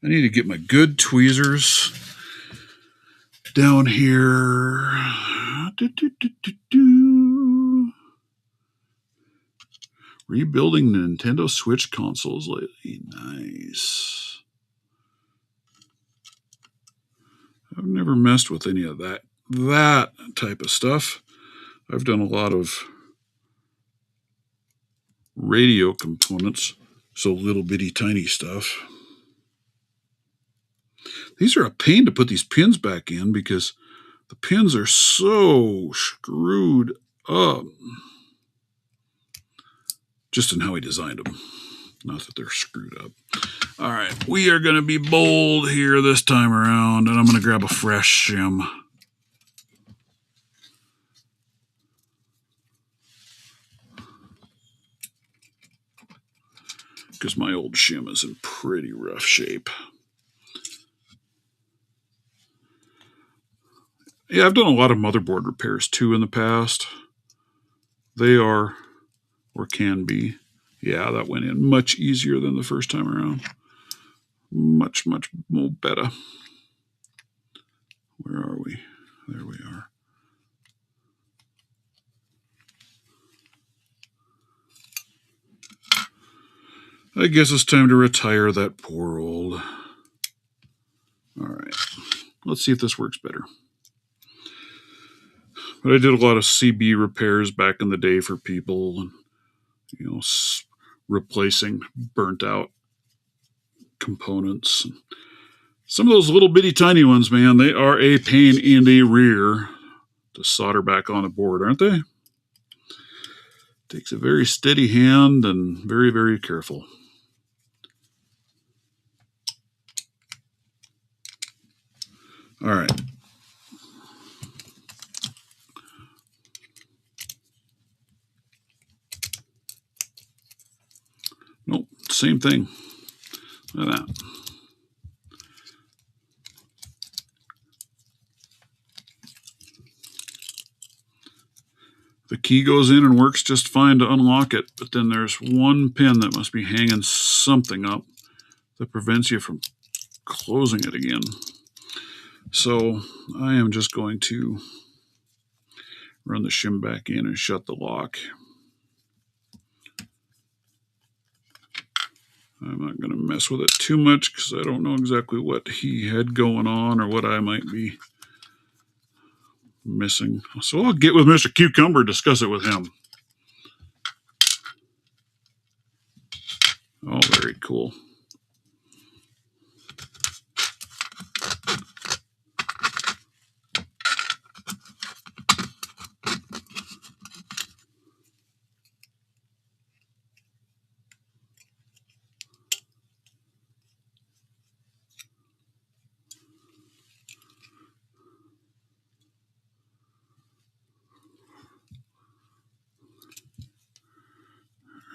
I need to get my good tweezers down here. Rebuilding the Nintendo Switch consoles lately. Nice. I've never messed with any of that type of stuff. I've done a lot of radio components, so little bitty tiny stuff. These are a pain to put these pins back in because the pins are so screwed up. Just in how he designed them. Not that they're screwed up. All right, we are going to be bold here this time around, and I'm going to grab a fresh shim. Because my old shim is in pretty rough shape. Yeah, I've done a lot of motherboard repairs too in the past. They are, or can be, yeah, that went in much easier than the first time around. Much more better. Where are we? There we are. I guess it's time to retire that poor old. All right, let's see if this works better. But I did a lot of CB repairs back in the day for people, and you know, replacing burnt out components. Some of those little bitty tiny ones, man, they are a pain in the rear to solder back on a board, aren't they? Takes a very steady hand and very careful. All right. Nope, same thing. Look at that. The key goes in and works just fine to unlock it, but then there's one pin that must be hanging something up that prevents you from closing it again. So I am just going to run the shim back in and shut the lock. I'm not going to mess with it too much because I don't know exactly what he had going on or what I might be missing. So I'll get with Mr. Cucumber, discuss it with him. Oh, very cool.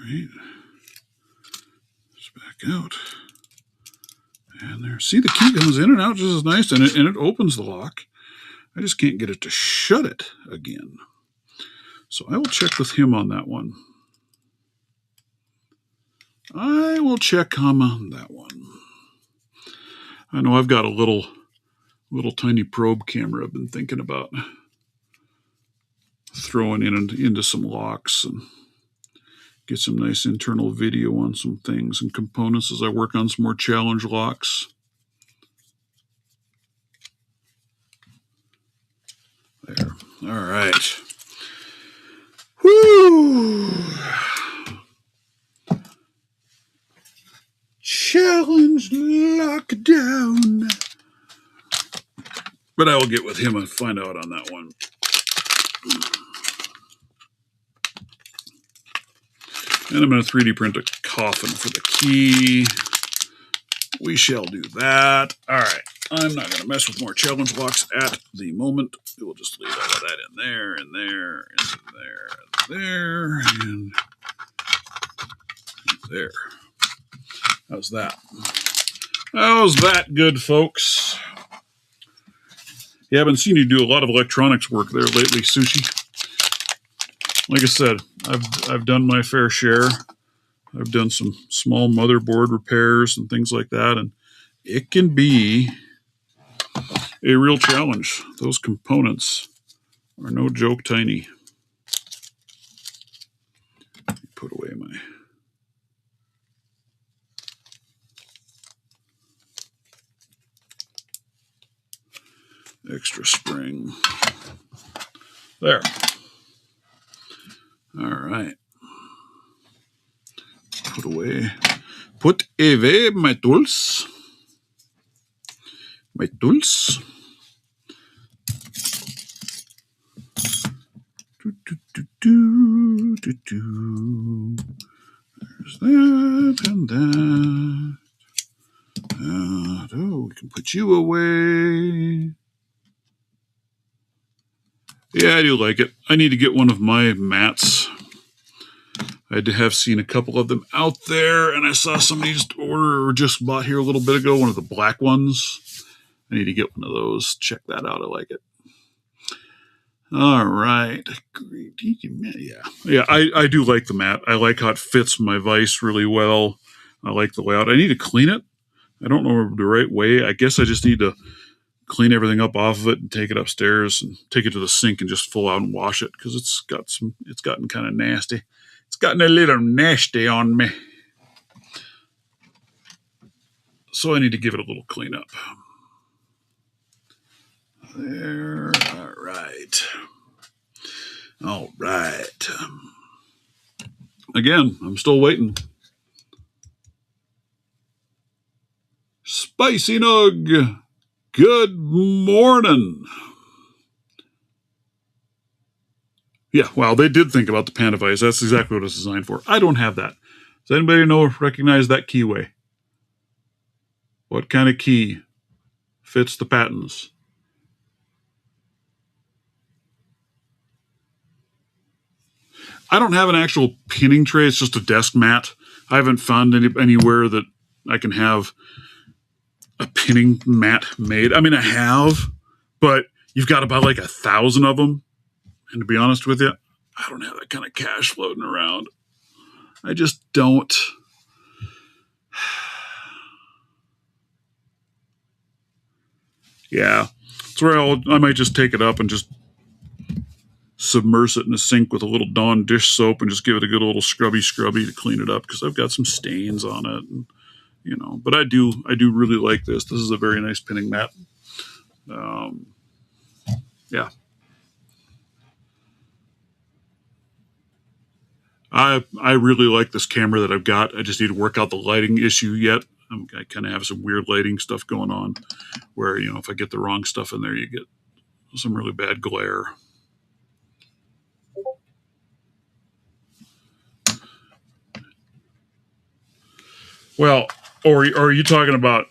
Right. Just back out. And there. See, the key goes in and out just as nice, and it opens the lock. I just can't get it to shut it again. So I will check with him on that one. I will check on that one. I know I've got a little tiny probe camera I've been thinking about throwing into some locks and get some nice internal video on some things and components as I work on some more challenge locks. There. All right. Woo! Challenge lockdown. But I will get with him and find out on that one. And I'm going to 3D print a coffin for the key. We shall do that. All right. I'm not going to mess with more challenge locks at the moment. We'll just leave all of that in there, and there, and there, and there, and there. How's that? How's that good, folks? Yeah, I've been seeing you do a lot of electronics work there lately, Sushi. Like I said, I've done my fair share. I've done some small motherboard repairs and things like that, and it can be a real challenge. Those components are no joke tiny. Put away my extra spring. There. All right. Put away my tools. My tools. There's that and that. Oh, we can put you away. Yeah, I do like it. I need to get one of my mats. I have seen a couple of them out there, and I saw somebody just order or just bought here a little bit ago, one of the black ones. I need to get one of those. Check that out. I like it. All right. Yeah, I do like the mat. I like how it fits my vise really well. I like the layout. I need to clean it. I don't know the right way. I guess I just need to clean everything up off of it and take it upstairs and take it to the sink and just full out and wash it because it's gotten kind of nasty. It's gotten a little nasty on me. So I need to give it a little cleanup. There. All right. All right. Again, I'm still waiting. Spicy Nug, good morning. Yeah, well, they did think about the Panda Vice. That's exactly what it's designed for. I don't have that. Does anybody recognize that keyway? What kind of key fits the patents? I don't have an actual pinning tray. It's just a desk mat. I haven't found anywhere that I can have a pinning mat made. I mean, I have, but you've got about like 1,000 of them. And to be honest with you, I don't have that kind of cash floating around. I just don't. Yeah. That's where I might just take it up and just submerge it in a sink with a little Dawn dish soap and just give it a good little scrubby to clean it up because I've got some stains on it. And But I do really like this. This is a very nice pinning mat. Yeah. I really like this camera that I've got. I just need to work out the lighting issue yet. I kind of have some weird lighting stuff going on where, if I get the wrong stuff in there, you get some really bad glare. Well, or are you talking about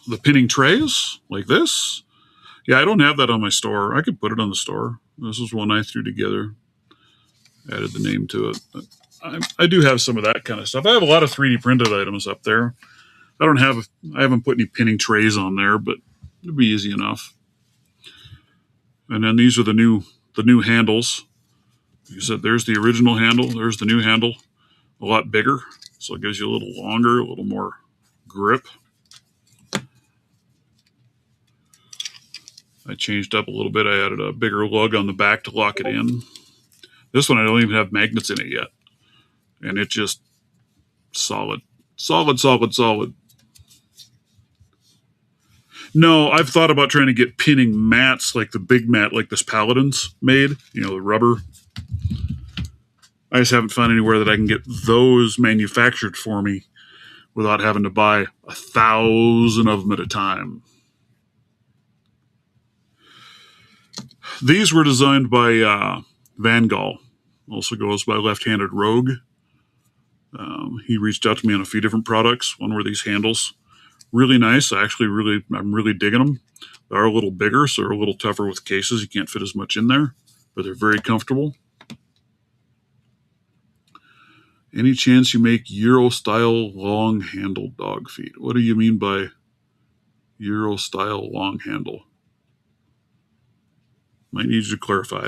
the pinning trays like this? Yeah, I don't have that on my store. I could put it on the store. This is one I threw together, added the name to it. But I do have some of that kind of stuff. I have a lot of 3D printed items up there. I haven't put any pinning trays on there, but it'd be easy enough. And then these are the new handles. Like I said, there's the original handle. There's the new handle, a lot bigger, so it gives you a little longer, a little more grip. I changed up a little bit. I added a bigger lug on the back to lock it in. This one I don't even have magnets in it yet, and it's just solid. No, I've thought about trying to get pinning mats like the big mat like this Paladin's made, the rubber. I just haven't found anywhere that I can get those manufactured for me without having to buy 1,000 of them at a time. These were designed by Van Gaal, also goes by Left-Handed Rogue. He reached out to me on a few different products. One were these handles. Really nice. I'm really digging them. They are a little bigger, so they're a little tougher with cases. You can't fit as much in there, but they're very comfortable. Any chance you make Euro-style long-handled dog feet? What do you mean by Euro-style long handle? Might need you to clarify.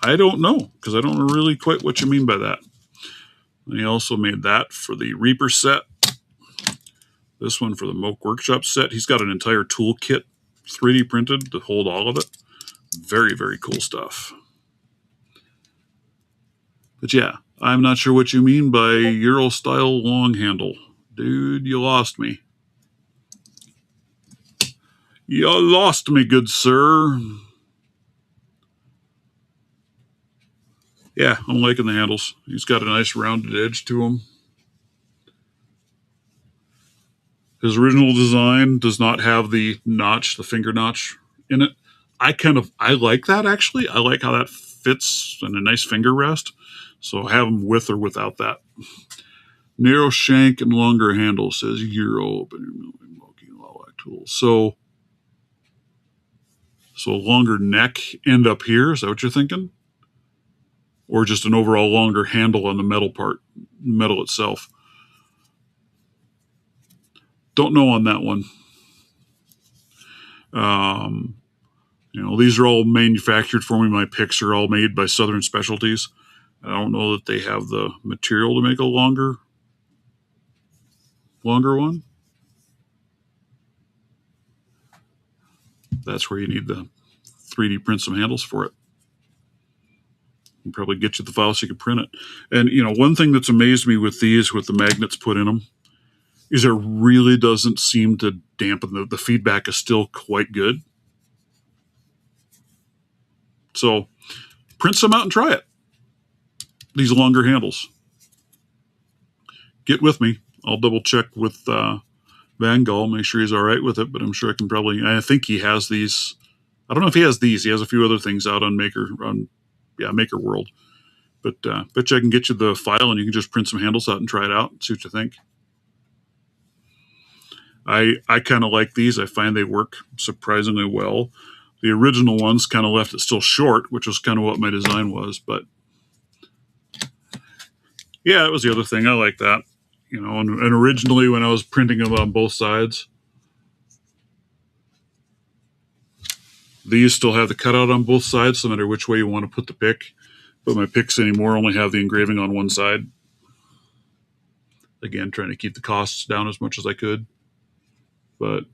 I don't know, because I don't know really quite what you mean by that. And he also made that for the Reaper set. This one for the Moke Workshop set. He's got an entire toolkit 3D printed to hold all of it. Very, very cool stuff. But yeah, I'm not sure what you mean by Euro-style long handle. Dude, you lost me. You lost me, good sir. Yeah, I'm liking the handles. He's got a nice rounded edge to him. His original design does not have the notch, the finger notch in it. I like that, actually. I like how that fits in a nice finger rest. So have them with or without that. Narrow shank and longer handle, says Euro. Open tool. So longer neck end up here. Is that what you're thinking? Or just an overall longer handle on the metal itself? Don't know on that one. These are all manufactured for me. My picks are all made by Southern Specialties. I don't know that they have the material to make a longer one. That's where you need the 3D print some handles for it. And probably get you the file so you can print it. And, one thing that's amazed me with these, with the magnets put in them, is it really doesn't seem to dampen the feedback is still quite good. So print some out and try it. These longer handles. Get with me. I'll double check with Van Gaal, make sure he's all right with it, but I'm sure I think he has these. I don't know if he has these. He has a few other things out on Maker World. But bet you I can get you the file and you can just print some handles out and try it out and see what you think. I kind of like these. I find they work surprisingly well. The original ones kind of left it still short, which was kind of what my design was. But yeah, that was the other thing. I like that. And originally when I was printing them on both sides, these still have the cutout on both sides, no matter which way you want to put the pick. But my picks anymore only have the engraving on one side. Again, trying to keep the costs down as much as I could. But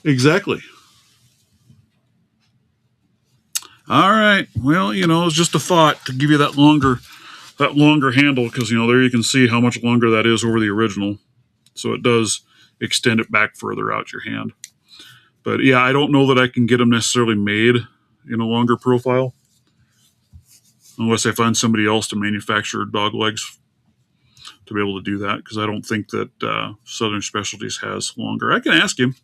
exactly. All right. Well, it's just a thought to give you that longer that longer handle, because, you know, there you can see how much longer that is over the original. So it does extend it back further out your hand. But yeah, I don't know that I can get them necessarily made in a longer profile unless I find somebody else to manufacture dog legs to be able to do that, because I don't think that Southern Specialties has longer. I can ask him.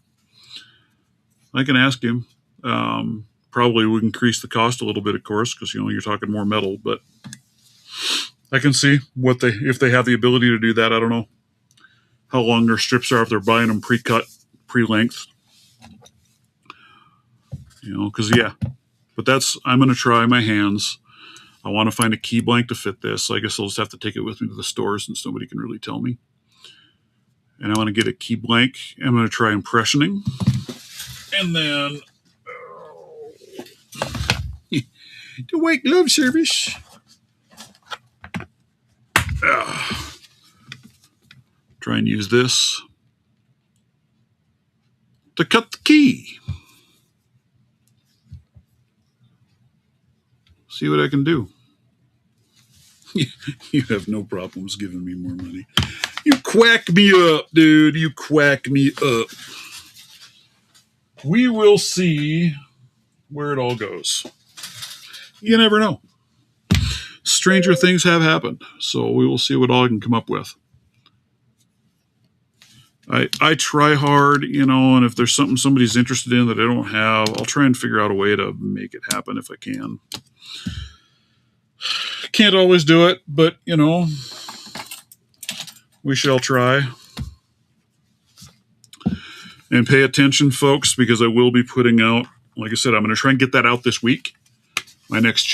Probably would increase the cost a little bit, of course, because, you know, you're talking more metal, but I can see if they have the ability to do that. I don't know how long their strips are if they're buying them pre-cut, pre-length. You know, because yeah, but I'm going to try my hands. I want to find a key blank to fit this. So I guess I'll just have to take it with me to the store since nobody can really tell me. And I want to get a key blank. I'm going to try impressioning. And then the white glove service. Try and use this to cut the key. See what I can do. You have no problems giving me more money. You quack me up, dude. You quack me up. We will see where it all goes. You never know. Stranger things have happened. So we will see what all I can come up with. I try hard, you know, and if there's something somebody's interested in that I don't have, I'll try and figure out a way to make it happen if I can. Can't always do it, but, you know, we shall try. And pay attention, folks, because I will be putting out, like I said, I'm going to try and get that out this week. My next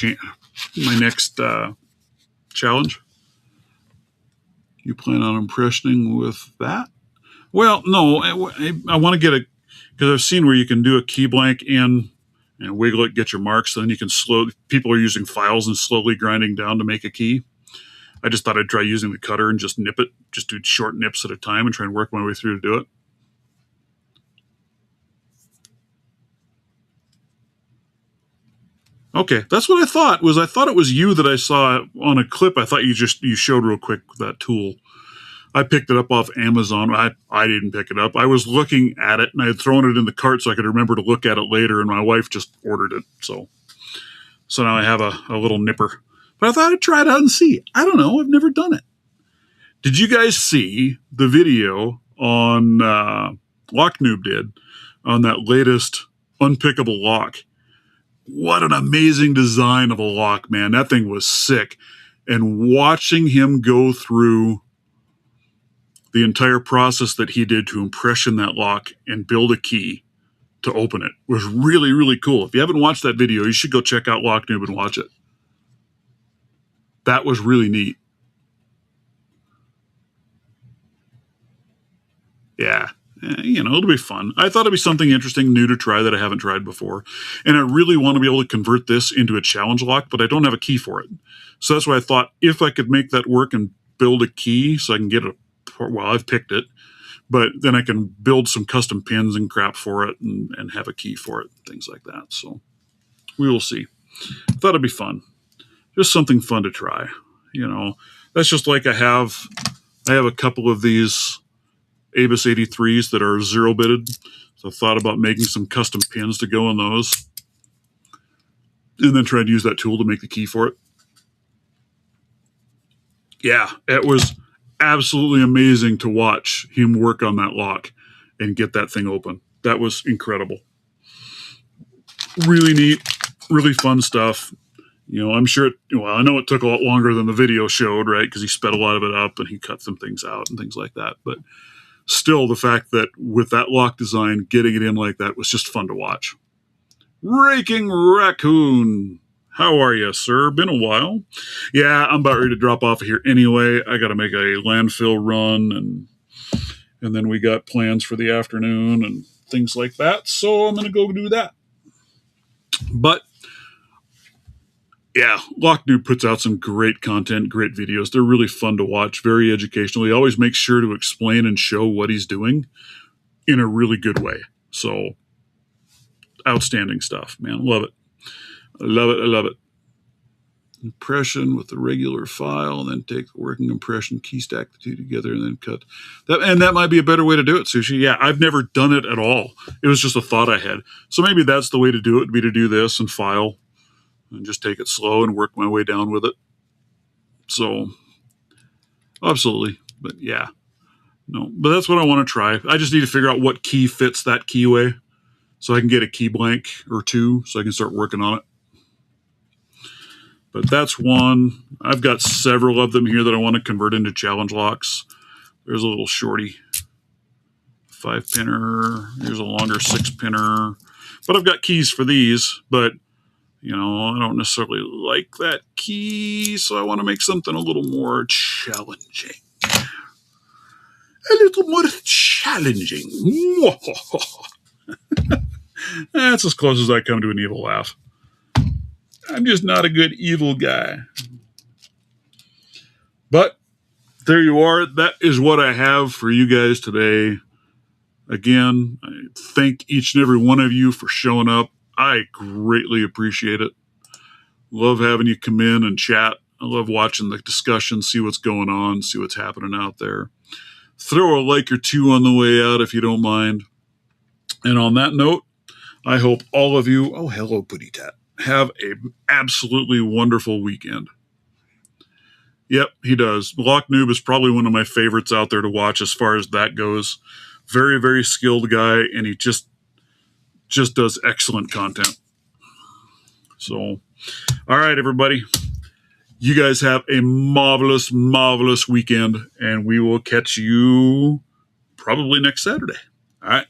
challenge. You plan on impressioning with that? Well, no, I want to get a, because I've seen where you can do a key blank in and wiggle it, get your marks. Then you can people are using files and slowly grinding down to make a key. I just thought I'd try using the cutter and just nip it, just do short nips at a time and try and work my way through to do it. Okay, that's what I thought. I thought it was you that I saw on a clip. I thought you showed real quick that tool. I picked it up off Amazon. I didn't pick it up. I was looking at it, and I had thrown it in the cart so I could remember to look at it later, and my wife just ordered it. So now I have a little nipper. But I thought I'd try it out and see. I don't know. I've never done it. Did you guys see the video on Lock Noob did on that latest unpickable lock? What an amazing design of a lock, man. That thing was sick. And watching him go through the entire process that he did to impression that lock and build a key to open it was really, really cool. If you haven't watched that video, you should go check out Lock Noob and watch it. That was really neat. Yeah. You know, it'll be fun. I thought it'd be something interesting, new to try that I haven't tried before. And I really want to be able to convert this into a challenge lock, but I don't have a key for it. So that's why I thought if I could make that work and build a key so I can get I've picked it, but then I can build some custom pins and crap for it and have a key for it, things like that. So we will see. I thought it'd be fun. Just something fun to try. You know, that's just like I have a couple of these Abus 83s that are 0-bitted. So I thought about making some custom pins to go in those and then try to use that tool to make the key for it. Yeah, it was absolutely amazing to watch him work on that lock and get that thing open. That was incredible. Really neat, really fun stuff. You know, I'm sure I know it took a lot longer than the video showed, right? Because he sped a lot of it up and he cut some things out and things like that. But still, the fact that with that lock design, getting it in like that was just fun to watch. Raking Raccoon. How are you, sir? Been a while. Yeah, I'm about ready to drop off of here anyway. I got to make a landfill run, and then we got plans for the afternoon and things like that. So I'm going to go do that. But yeah, Lock Noob puts out some great content, great videos. They're really fun to watch, very educational. He always makes sure to explain and show what he's doing in a really good way. So outstanding stuff, man. Love it. I love it. impression with the regular file, and then take the working impression, key stack the two together, and then cut that. And that might be a better way to do it, Sushi. Yeah, I've never done it at all. It was just a thought I had. So maybe that's the way to do it, would be to do this and file and just take it slow and work my way down with it. So absolutely. But yeah, no, but that's what I want to try. I just need to figure out what key fits that keyway so I can get a key blank or two so I can start working on it. But that's one. I've got several of them here that I want to convert into challenge locks. There's a little shorty 5-pinner. Here's a longer 6-pinner. But I've got keys for these, but I don't necessarily like that key, so I want to make something a little more challenging. A little more challenging. That's as close as I come to an evil laugh. I'm just not a good evil guy. But there you are. That is what I have for you guys today. Again, I thank each and every one of you for showing up. I greatly appreciate it. Love having you come in and chat. I love watching the discussion, see what's going on, see what's happening out there. Throw a like or two on the way out if you don't mind. And on that note, I hope all of you, oh, hello, Putty Tat, have an absolutely wonderful weekend. Yep, he does. Lock Noob is probably one of my favorites out there to watch as far as that goes. Very, very skilled guy, and he just does excellent content. So, all right, everybody. You guys have a marvelous, marvelous weekend, and we will catch you probably next Saturday. All right.